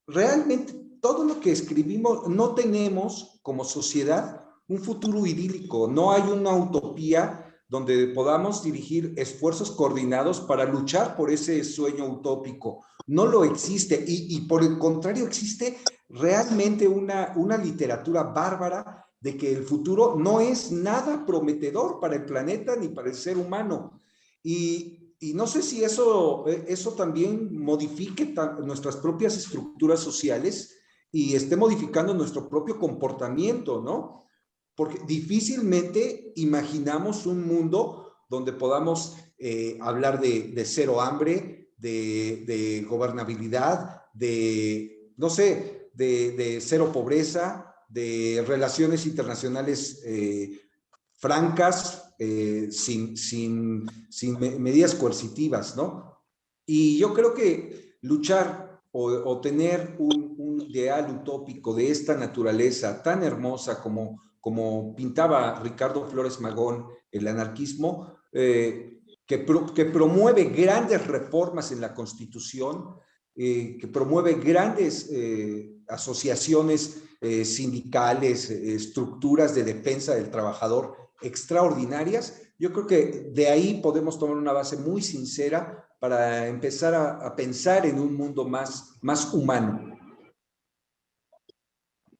Realmente todo lo que escribimos, no tenemos como sociedad un futuro idílico, no hay una utopía donde podamos dirigir esfuerzos coordinados para luchar por ese sueño utópico. No lo existe y por el contrario existe realmente una literatura bárbara de que el futuro no es nada prometedor para el planeta ni para el ser humano. Y no sé si eso también modifique nuestras propias estructuras sociales y esté modificando nuestro propio comportamiento, ¿no? Porque difícilmente imaginamos un mundo donde podamos hablar de cero hambre, de gobernabilidad, no sé, de cero pobreza, de relaciones internacionales francas, sin medidas coercitivas, ¿no? Y yo creo que luchar o tener un ideal utópico de esta naturaleza tan hermosa como pintaba Ricardo Flores Magón, el anarquismo, que promueve grandes reformas en la Constitución, que promueve grandes asociaciones sindicales, estructuras de defensa del trabajador extraordinarias. Yo creo que de ahí podemos tomar una base muy sincera para empezar a pensar en un mundo más humano.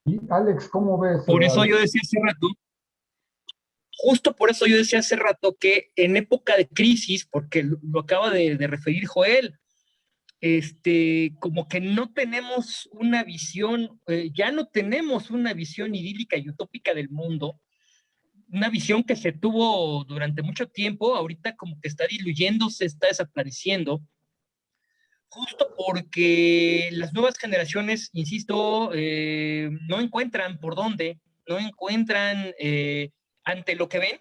y Alex, ¿cómo ves? Por eso yo decía hace rato, justo por eso yo decía hace rato que en época de crisis, porque lo acaba de referir Joel, como que no tenemos una visión, ya no tenemos una visión idílica y utópica del mundo, una visión que se tuvo durante mucho tiempo, ahorita como que está diluyéndose, está desapareciendo, justo porque las nuevas generaciones, insisto, no encuentran por dónde, no encuentran ante lo que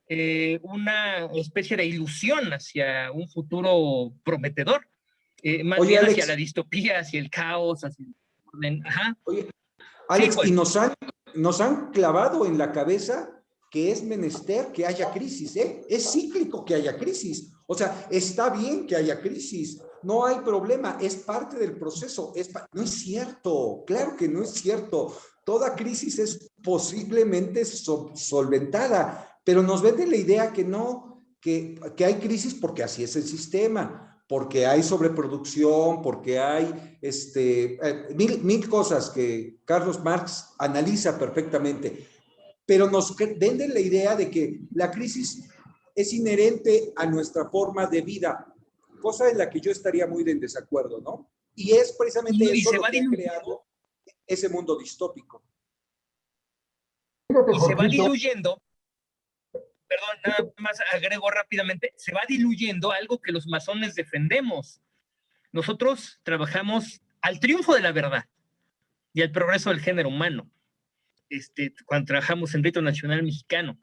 ven una especie de ilusión hacia un futuro prometedor, más Oye, bien Alex, hacia la distopía, hacia el caos, hacia el orden. Ajá. oye, Sí, Alex, pues. y nos han clavado en la cabeza que es menester que haya crisis, ¿eh? Es cíclico que haya crisis. O sea, está bien que haya crisis, no hay problema, es parte del proceso. No es cierto, claro que no es cierto. Toda crisis es posiblemente solventada, pero nos vende la idea que no, que hay crisis porque así es el sistema, porque hay sobreproducción, porque hay mil cosas que Carlos Marx analiza perfectamente, pero nos venden la idea de que la crisis es inherente a nuestra forma de vida, cosa en la que yo estaría muy en desacuerdo, ¿no? Y es precisamente Y eso se lo va que ha creado ese mundo distópico. Fíjate, y se va Jorgito, diluyendo, perdón, nada más agrego rápidamente, se va diluyendo algo que los masones defendemos. Nosotros trabajamos al triunfo de la verdad y al progreso del género humano, cuando trabajamos en Rito Nacional Mexicano.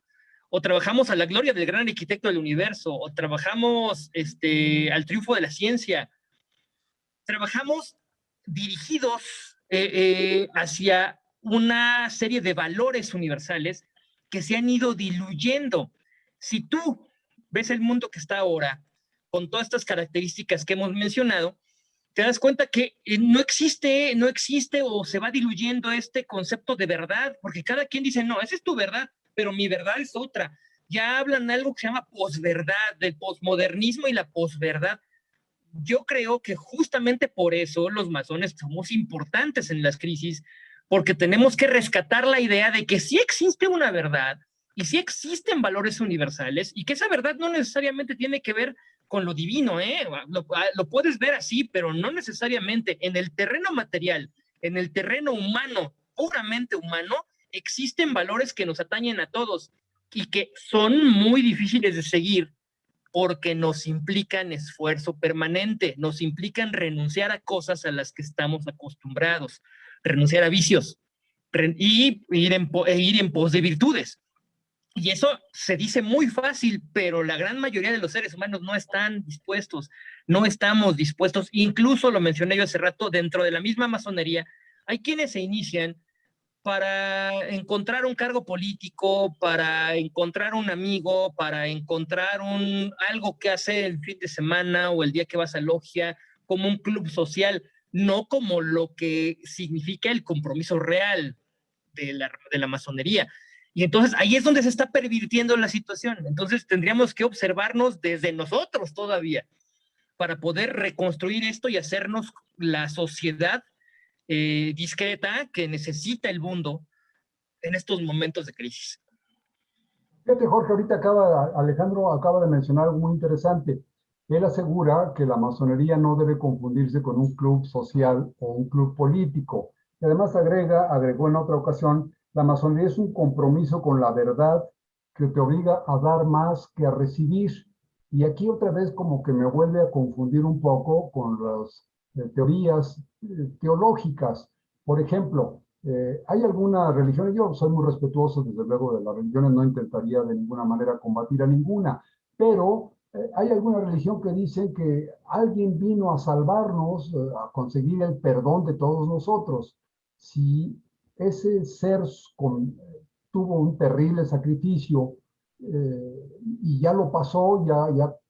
o trabajamos a la gloria del gran arquitecto del universo, o trabajamos al triunfo de la ciencia. Trabajamos dirigidos hacia una serie de valores universales que se han ido diluyendo. Si tú ves el mundo que está ahora, con todas estas características que hemos mencionado, te das cuenta que no existe o se va diluyendo este concepto de verdad, porque cada quien dice, no, esa es tu verdad, pero mi verdad es otra. Ya hablan algo que se llama posverdad, del posmodernismo y la posverdad. Yo creo que justamente por eso los masones somos importantes en las crisis, porque tenemos que rescatar la idea de que sí existe una verdad y sí existen valores universales y que esa verdad no necesariamente tiene que ver con lo divino, ¿eh? Lo puedes ver así, pero no necesariamente. En el terreno material, en el terreno humano, puramente humano, existen valores que nos atañen a todos y que son muy difíciles de seguir porque nos implican esfuerzo permanente, nos implican renunciar a cosas a las que estamos acostumbrados, renunciar a vicios y ir en pos de virtudes. Y eso se dice muy fácil, pero la gran mayoría de los seres humanos no están dispuestos, no estamos dispuestos. Incluso lo mencioné yo hace rato, dentro de la misma masonería, hay quienes se inician para encontrar un cargo político, para encontrar un amigo, para encontrar algo que hacer el fin de semana o el día que vas a logia, como un club social, no como lo que significa el compromiso real de la masonería. Y entonces ahí es donde se está pervirtiendo la situación. Entonces tendríamos que observarnos desde nosotros todavía para poder reconstruir esto y hacernos la sociedad discreta que necesita el mundo en estos momentos de crisis. Fíjate, Jorge, ahorita Alejandro acaba de mencionar algo muy interesante. Él asegura que la masonería no debe confundirse con un club social o un club político. Y además agregó en otra ocasión, la masonería es un compromiso con la verdad que te obliga a dar más que a recibir. Y aquí otra vez como que me vuelve a confundir un poco con las teorías teológicas. Por ejemplo, hay alguna religión, yo soy muy respetuoso desde luego de las religiones, no intentaría de ninguna manera combatir a ninguna, pero hay alguna religión que dice que alguien vino a salvarnos, a conseguir el perdón de todos nosotros. Si ese ser tuvo un terrible sacrificio y ya lo pasó,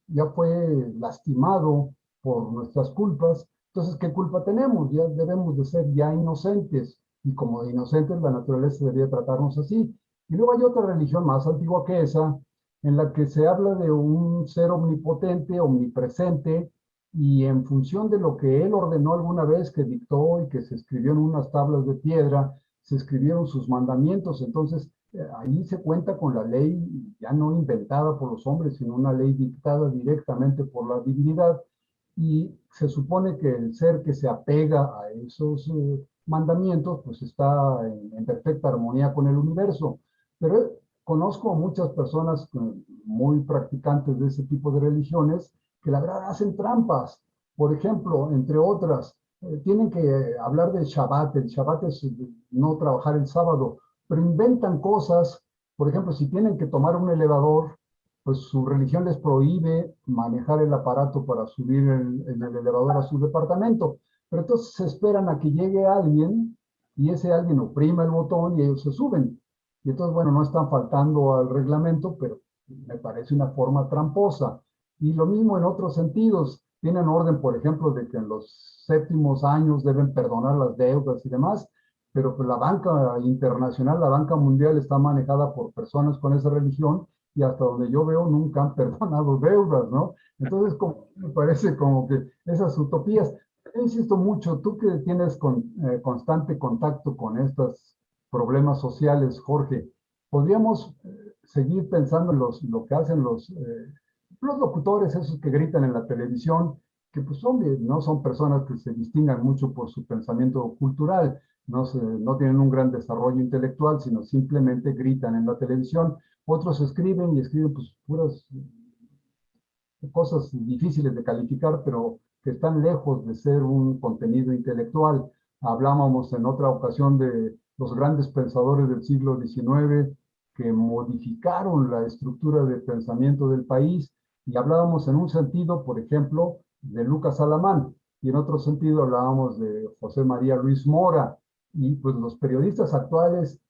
ya fue lastimado por nuestras culpas, entonces, ¿qué culpa tenemos? Ya debemos de ser ya inocentes, y como de inocentes la naturaleza debería tratarnos así. Y luego hay otra religión más antigua que esa, en la que se habla de un ser omnipotente, omnipresente, y en función de lo que él ordenó alguna vez, que dictó y que se escribió en unas tablas de piedra, se escribieron sus mandamientos. Entonces, ahí se cuenta con la ley ya no inventada por los hombres, sino una ley dictada directamente por la divinidad. Y se supone que el ser que se apega a esos mandamientos, pues está en perfecta armonía con el universo. Pero conozco a muchas personas muy practicantes de ese tipo de religiones que la verdad hacen trampas. Por ejemplo, entre otras, tienen que hablar del Shabbat. El Shabbat es no trabajar el sábado, pero inventan cosas. Por ejemplo, si tienen que tomar un elevador, pues su religión les prohíbe manejar el aparato para subir en el elevador a su departamento. Pero entonces se esperan a que llegue alguien y ese alguien oprima el botón y ellos se suben. Y entonces, bueno, no están faltando al reglamento, pero me parece una forma tramposa. Y lo mismo en otros sentidos. Tienen orden, por ejemplo, de que en los séptimos años deben perdonar las deudas y demás, pero pues la banca internacional, la banca mundial está manejada por personas con esa religión y hasta donde yo veo nunca han perdonado deudas, ¿no? Entonces, me parece como que esas utopías. Yo insisto mucho, tú que tienes constante contacto con estos problemas sociales, Jorge, podríamos seguir pensando en lo que hacen los locutores, esos que gritan en la televisión, que pues no son personas que se distingan mucho por su pensamiento cultural, no tienen un gran desarrollo intelectual, sino simplemente gritan en la televisión. Otros escriben y escriben pues puras cosas difíciles de calificar, pero que están lejos de ser un contenido intelectual. Hablábamos en otra ocasión de los grandes pensadores del siglo XIX, que modificaron la estructura de pensamiento del país, y hablábamos en un sentido, por ejemplo, de Lucas Alamán, y en otro sentido hablábamos de José María Luis Mora, y pues los periodistas actuales,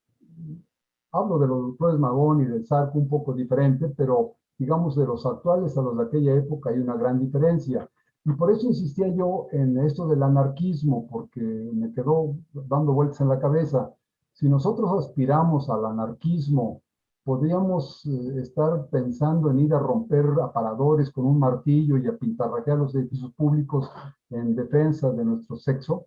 hablo de los doctores Magón y del Zarco un poco diferente, pero digamos de los actuales a los de aquella época hay una gran diferencia. Y por eso insistía yo en esto del anarquismo, porque me quedó dando vueltas en la cabeza. Si nosotros aspiramos al anarquismo, podríamos estar pensando en ir a romper aparadores con un martillo y a pintarrajear los edificios públicos en defensa de nuestro sexo.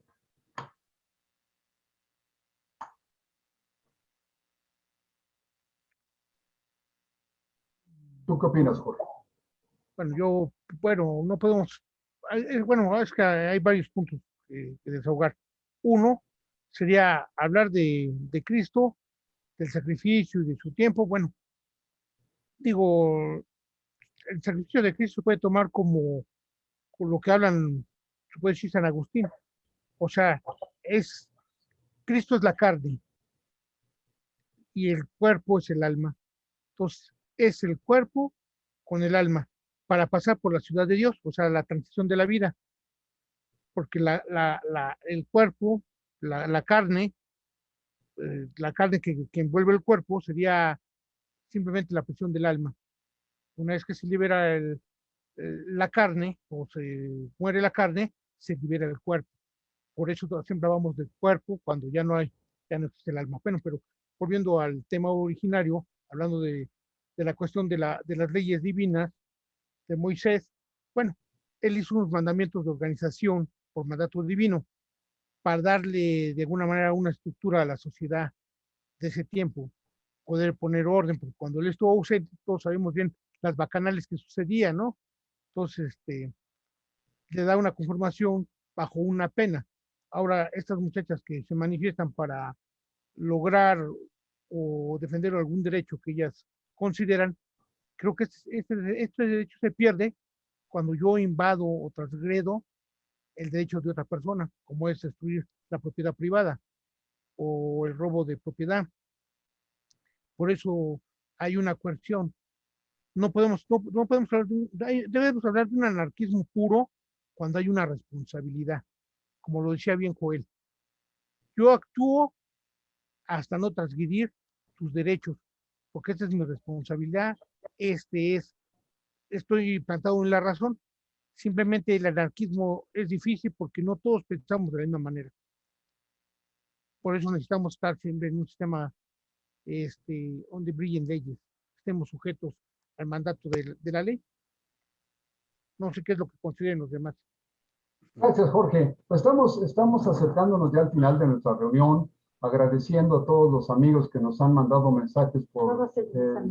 ¿Tú qué opinas, Jorge? Bueno, no podemos, bueno, es que hay varios puntos que desahogar. Uno sería hablar de Cristo, del sacrificio y de su tiempo. Bueno, digo, el sacrificio de Cristo se puede tomar como lo que hablan, se puede decir San Agustín. O sea, es, Cristo es la carne y el cuerpo es el alma. Entonces, es el cuerpo con el alma para pasar por la ciudad de Dios, o sea, la transición de la vida, porque el cuerpo, la carne que envuelve el cuerpo sería simplemente la prisión del alma. Una vez que se libera la carne o se muere la carne, se libera el cuerpo. Por eso siempre hablamos del cuerpo cuando ya no existe el alma. Bueno, pero volviendo al tema originario, hablando de la cuestión de las leyes divinas de Moisés, bueno, él hizo unos mandamientos de organización por mandato divino para darle de alguna manera una estructura a la sociedad de ese tiempo, poder poner orden, porque cuando él estuvo ausente, todos sabemos bien las bacanales que sucedían, ¿no? Entonces, le da una conformación bajo una pena. Ahora, estas muchachas que se manifiestan para lograr o defender algún derecho que ellas consideran, creo que este derecho se pierde cuando yo invado o transgredo el derecho de otra persona, como es destruir la propiedad privada o el robo de propiedad. Por eso hay una coerción. No podemos hablar debemos hablar de un anarquismo puro cuando hay una responsabilidad, como lo decía bien Joel. Yo actúo hasta no transgredir tus derechos, porque esta es mi responsabilidad, estoy plantado en la razón. Simplemente el anarquismo es difícil porque no todos pensamos de la misma manera. Por eso necesitamos estar siempre en un sistema donde brillen leyes, estemos sujetos al mandato de la ley. No sé qué es lo que consideren los demás. Gracias, Jorge. Pues estamos acercándonos ya al final de nuestra reunión, agradeciendo a todos los amigos que nos han mandado mensajes por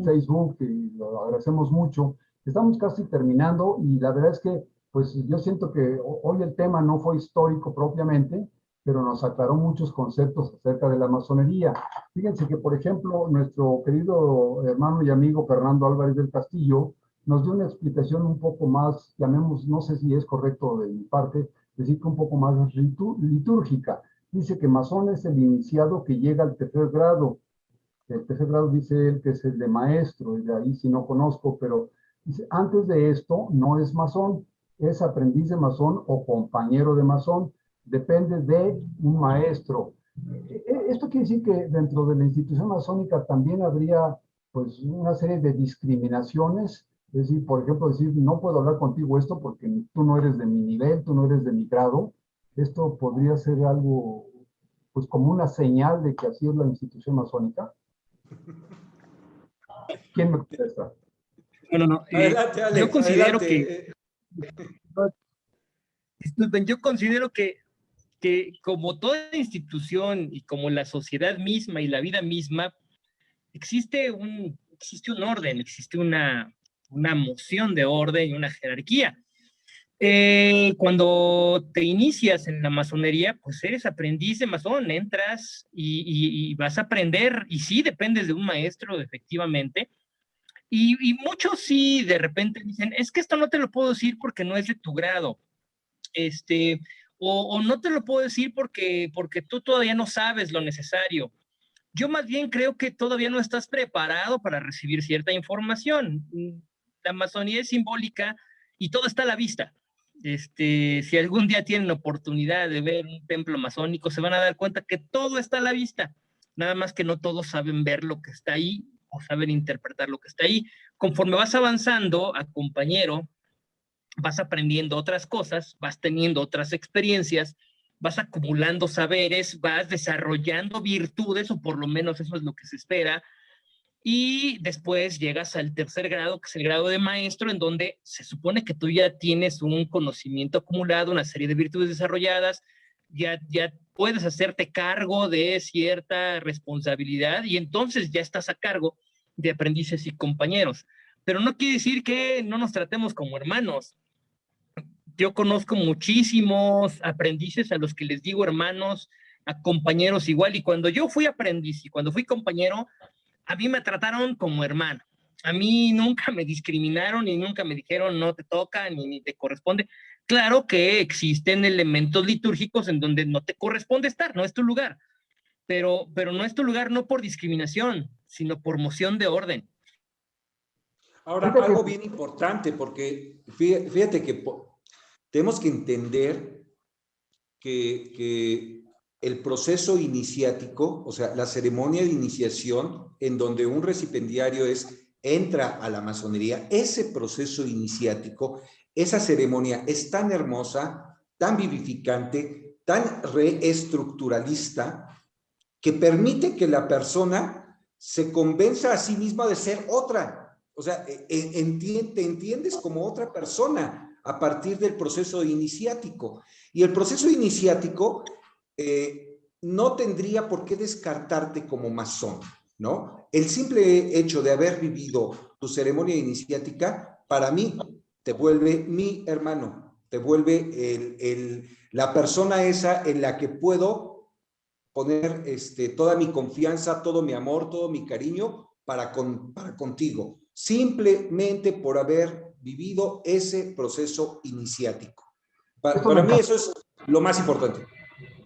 Facebook, y lo agradecemos mucho. Estamos casi terminando, y la verdad es que pues yo siento que hoy el tema no fue histórico propiamente, pero nos aclaró muchos conceptos acerca de la masonería. Fíjense que, por ejemplo, nuestro querido hermano y amigo Fernando Álvarez del Castillo nos dio una explicación un poco más, llamemos, no sé si es correcto de mi parte, decir que un poco más litúrgica. Dice que masón es el iniciado que llega al tercer grado. El tercer grado dice él que es el de maestro, y de ahí sí no conozco, pero dice, antes de esto no es masón, es aprendiz de masón o compañero de masón, depende de un maestro. Esto quiere decir que dentro de la institución masónica también habría pues una serie de discriminaciones. Es decir, por ejemplo, decir, no puedo hablar contigo esto porque tú no eres de mi nivel, tú no eres de mi grado. Esto podría ser algo, pues como una señal de que así es la institución masónica. ¿Quién me contesta? No. Adelante, Alex, yo considero adelante. Disculpen, yo considero que como toda institución y como la sociedad misma y la vida misma, existe un orden, existe una moción de orden y una jerarquía. Cuando te inicias en la masonería, pues eres aprendiz de masón, entras y vas a aprender, y sí, dependes de un maestro, efectivamente, y muchos sí de repente dicen, es que esto no te lo puedo decir porque no es de tu grado, o no te lo puedo decir porque tú todavía no sabes lo necesario. Yo más bien creo que todavía no estás preparado para recibir cierta información. La Amazonía es simbólica y todo está a la vista. Si algún día tienen la oportunidad de ver un templo masónico, se van a dar cuenta que todo está a la vista. Nada más que no todos saben ver lo que está ahí o saben interpretar lo que está ahí. Conforme vas avanzando a compañero, vas aprendiendo otras cosas, vas teniendo otras experiencias, vas acumulando saberes, vas desarrollando virtudes, o por lo menos eso es lo que se espera, y después llegas al tercer grado, que es el grado de maestro, en donde se supone que tú ya tienes un conocimiento acumulado, una serie de virtudes desarrolladas, ya puedes hacerte cargo de cierta responsabilidad y entonces ya estás a cargo de aprendices y compañeros. Pero no quiere decir que no nos tratemos como hermanos. Yo conozco muchísimos aprendices a los que les digo hermanos, a compañeros igual, y cuando yo fui aprendiz y cuando fui compañero, a mí me trataron como hermano. A mí nunca me discriminaron y nunca me dijeron no te toca ni te corresponde. Claro que existen elementos litúrgicos en donde no te corresponde estar, no es tu lugar, pero no es tu lugar no por discriminación, sino por moción de orden. Ahora, algo bien importante, porque fíjate que tenemos que entender que el proceso iniciático, o sea, la ceremonia de iniciación, en donde un recipiendario entra a la masonería, ese proceso iniciático, esa ceremonia es tan hermosa, tan vivificante, tan reestructuralista, que permite que la persona se convenza a sí misma de ser otra. O sea, te entiendes como otra persona a partir del proceso iniciático. Y el proceso iniciático no tendría por qué descartarte como masón, ¿no? El simple hecho de haber vivido tu ceremonia iniciática, para mí, te vuelve mi hermano, te vuelve la persona esa en la que puedo poner toda mi confianza, todo mi amor, todo mi cariño para contigo, simplemente por haber vivido ese proceso iniciático. Para mí eso es lo más importante.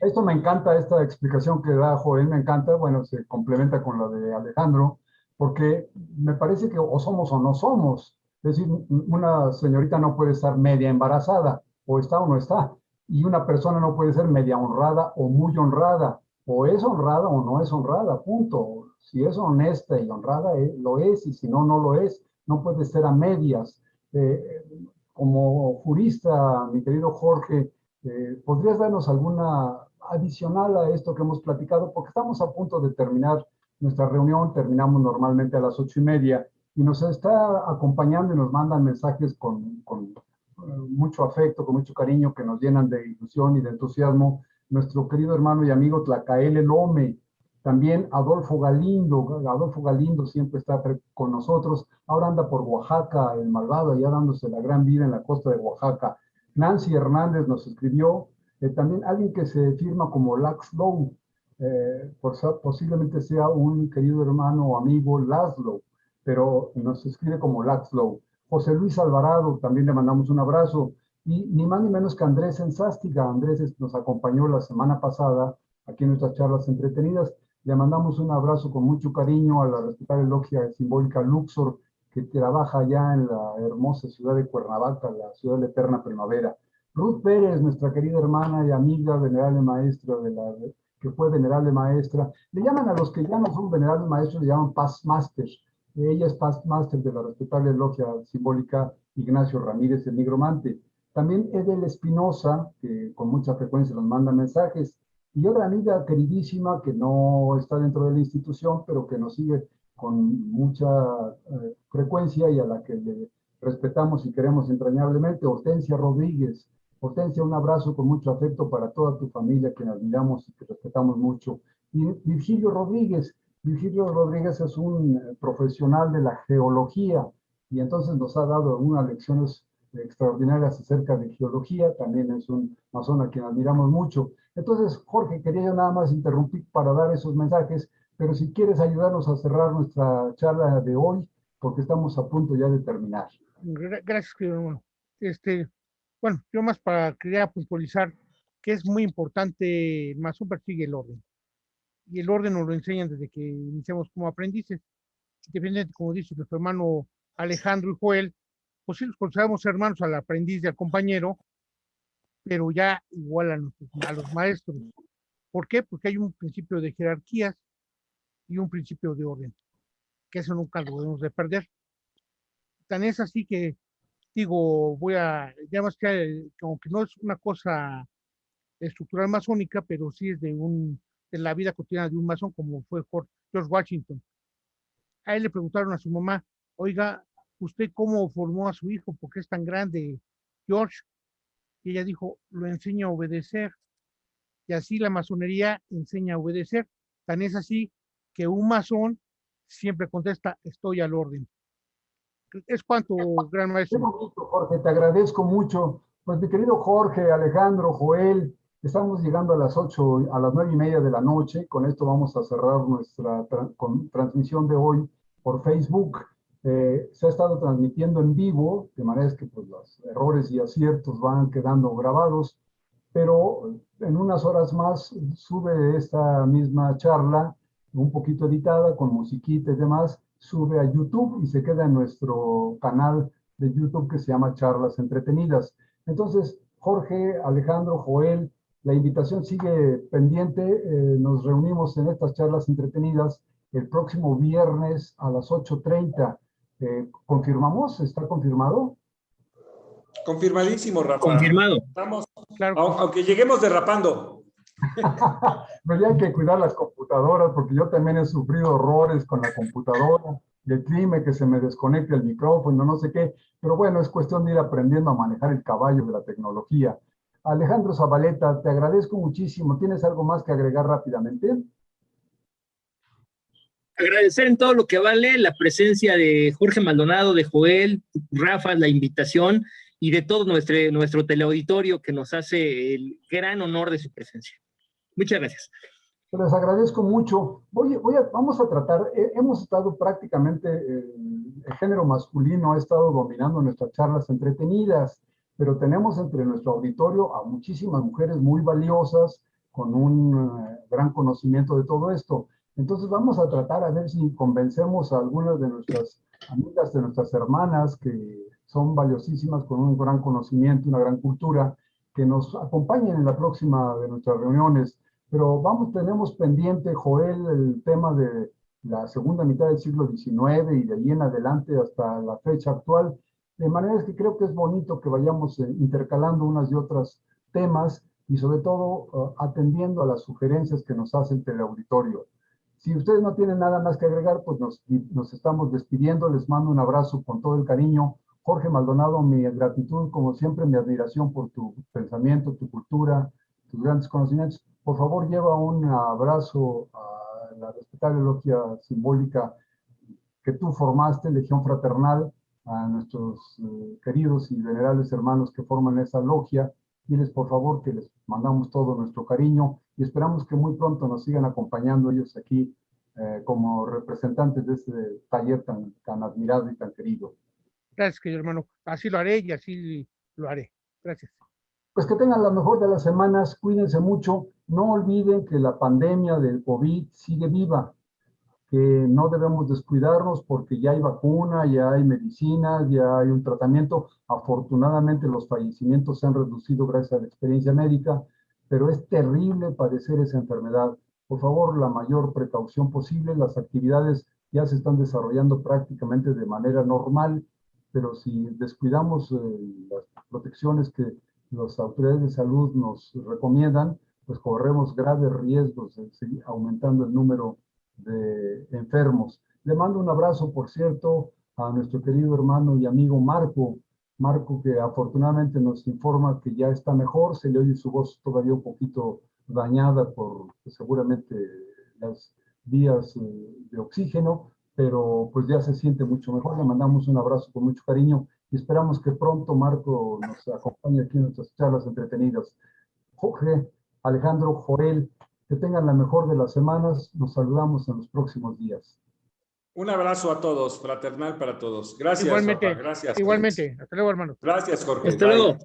Esto me encanta, esta explicación que da Joel, me encanta, bueno, se complementa con la de Alejandro, porque me parece que o somos o no somos. Es decir, una señorita no puede estar media embarazada, o está o no está, y una persona no puede ser media honrada o muy honrada, o es honrada o no es honrada, punto. Si es honesta y honrada, lo es, y si no, no lo es, no puede ser a medias. Como jurista, mi querido Jorge, ¿podrías darnos alguna adicional a esto que hemos platicado? Porque estamos a punto de terminar nuestra reunión, terminamos normalmente a las 8:30, y nos está acompañando y nos mandan mensajes con mucho afecto, con mucho cariño, que nos llenan de ilusión y de entusiasmo. Nuestro querido hermano y amigo Tlacaele Lome, también Adolfo Galindo siempre está con nosotros, ahora anda por Oaxaca, el malvado, allá dándose la gran vida en la costa de Oaxaca. Nancy Hernández nos escribió, también alguien que se firma como Laxlow, posiblemente sea un querido hermano o amigo Laszlo, pero nos escribe como Laxlow. José Luis Alvarado, también le mandamos un abrazo, y ni más ni menos que Andrés Enzástiga. Andrés nos acompañó la semana pasada aquí en nuestras charlas entretenidas. Le mandamos un abrazo con mucho cariño a la respetable logia simbólica Luxor, que trabaja allá en la hermosa ciudad de Cuernavaca, la ciudad de la eterna primavera. Ruth Pérez, nuestra querida hermana y amiga, venerable maestra, que fue venerable maestra. Le llaman a los que ya no son venerables maestros, le llaman Past Masters. Ella es Past Master de la respetable logia simbólica Ignacio Ramírez, el Nigromante. También Edel Espinosa, que con mucha frecuencia nos manda mensajes. Y otra amiga queridísima que no está dentro de la institución, pero que nos sigue con mucha frecuencia y a la que le respetamos y queremos entrañablemente, Hortensia Rodríguez. Hortensia, un abrazo con mucho afecto para toda tu familia, que admiramos y que respetamos mucho. Y Virgilio Rodríguez. Virgilio Rodríguez es un profesional de la geología y entonces nos ha dado algunas lecciones extraordinarias acerca de geología. También es un masón a quien admiramos mucho. Entonces, Jorge, quería yo nada más interrumpir para dar esos mensajes, pero si quieres ayudarnos a cerrar nuestra charla de hoy, porque estamos a punto ya de terminar. Gracias, querido hermano. Bueno, yo más para quería puntualizar que es muy importante, el masón persigue el orden. y el orden nos lo enseñan desde que iniciamos como aprendices. Independientemente, como dice nuestro hermano Alejandro y Joel, pues sí los consideramos hermanos al aprendiz y al compañero, pero ya igual a los maestros. ¿Por qué? Porque hay un principio de jerarquías y un principio de orden, que eso nunca lo debemos de perder. Tan es así que, digo, ya más que, aunque no es una cosa estructural masónica, pero sí es de la vida cotidiana de un masón, como fue George Washington. A él le preguntaron a su mamá, oiga, ¿usted cómo formó a su hijo? ¿Por qué es tan grande, George? Y ella dijo, lo enseña a obedecer. Y así la masonería enseña a obedecer. Tan es así que un masón siempre contesta, estoy al orden. Es cuanto, gran Qué maestro. bonito, Jorge, te agradezco mucho. Pues mi querido Jorge, Alejandro, Joel, estamos llegando a las 8, a las 9:30 de la noche. Con esto vamos a cerrar nuestra transmisión de hoy por Facebook. Se ha estado transmitiendo en vivo, de manera que pues, los errores y aciertos van quedando grabados, pero en unas horas más sube esta misma charla, un poquito editada, con musiquita y demás, sube a YouTube y se queda en nuestro canal de YouTube que se llama Charlas Entretenidas. Entonces, Jorge, Alejandro, Joel, la invitación sigue pendiente. Nos reunimos en estas charlas entretenidas el próximo viernes a las 8:30. ¿Confirmamos? ¿Está confirmado? Confirmadísimo, Rafa. Confirmado. Estamos, Claro. aunque lleguemos derrapando. Pero ya hay que cuidar las computadoras, porque yo también he sufrido horrores con la computadora, el clima, que se me desconecte el micrófono, no sé qué. Pero bueno, es cuestión de ir aprendiendo a manejar el caballo de la tecnología. Alejandro Zabaleta, te agradezco muchísimo. ¿Tienes algo más que agregar rápidamente? Agradecer en todo lo que vale la presencia de Jorge Maldonado, de Joel, Rafa, la invitación y de todo nuestro teleauditorio que nos hace el gran honor de su presencia. Muchas gracias. Les agradezco mucho. Vamos a tratar, hemos estado prácticamente, el género masculino ha estado dominando nuestras charlas entretenidas, pero tenemos entre nuestro auditorio a muchísimas mujeres muy valiosas, con un gran conocimiento de todo esto. Entonces vamos a tratar a ver si convencemos a algunas de nuestras amigas, de nuestras hermanas, que son valiosísimas, con un gran conocimiento, una gran cultura, que nos acompañen en la próxima de nuestras reuniones. Pero tenemos pendiente, Joel, el tema de la segunda mitad del siglo XIX y de ahí en adelante hasta la fecha actual. De manera que creo que es bonito que vayamos intercalando unas y otras temas y sobre todo atendiendo a las sugerencias que nos hace el teleauditorio. Si ustedes no tienen nada más que agregar, pues nos estamos despidiendo. Les mando un abrazo con todo el cariño. Jorge Maldonado, mi gratitud, como siempre, mi admiración por tu pensamiento, tu cultura, tus grandes conocimientos. Por favor, lleva un abrazo a la respetable logia simbólica que tú formaste, Legión Fraternal, a nuestros queridos y venerables hermanos que forman esa logia. Diles, por favor, que les mandamos todo nuestro cariño y esperamos que muy pronto nos sigan acompañando ellos aquí como representantes de este taller tan admirado y tan querido. Gracias, querido hermano. Así lo haré y así lo haré. Gracias. Pues que tengan la mejor de las semanas, cuídense mucho, no olviden que la pandemia del COVID sigue viva, que no debemos descuidarnos porque ya hay vacuna, ya hay medicinas, ya hay un tratamiento. Afortunadamente los fallecimientos se han reducido gracias a la experiencia médica, pero es terrible padecer esa enfermedad. Por favor, la mayor precaución posible. Las actividades ya se están desarrollando prácticamente de manera normal, pero si descuidamos las protecciones que las autoridades de salud nos recomiendan, pues corremos graves riesgos de seguir aumentando el número de enfermos. Le mando un abrazo, por cierto, a nuestro querido hermano y amigo Marco, que afortunadamente nos informa que ya está mejor. Se le oye su voz todavía un poquito dañada por seguramente las vías de oxígeno, pero pues ya se siente mucho mejor. Le mandamos un abrazo con mucho cariño y esperamos que pronto Marco nos acompañe aquí en nuestras charlas entretenidas. Jorge, Alejandro, Joel, que tengan la mejor de las semanas. Nos saludamos en los próximos días. Un abrazo a todos, fraternal para todos. Gracias, Igualmente, Rafa. Gracias. igualmente. Hasta luego, hermano. Gracias, Jorge. Hasta Bye. luego.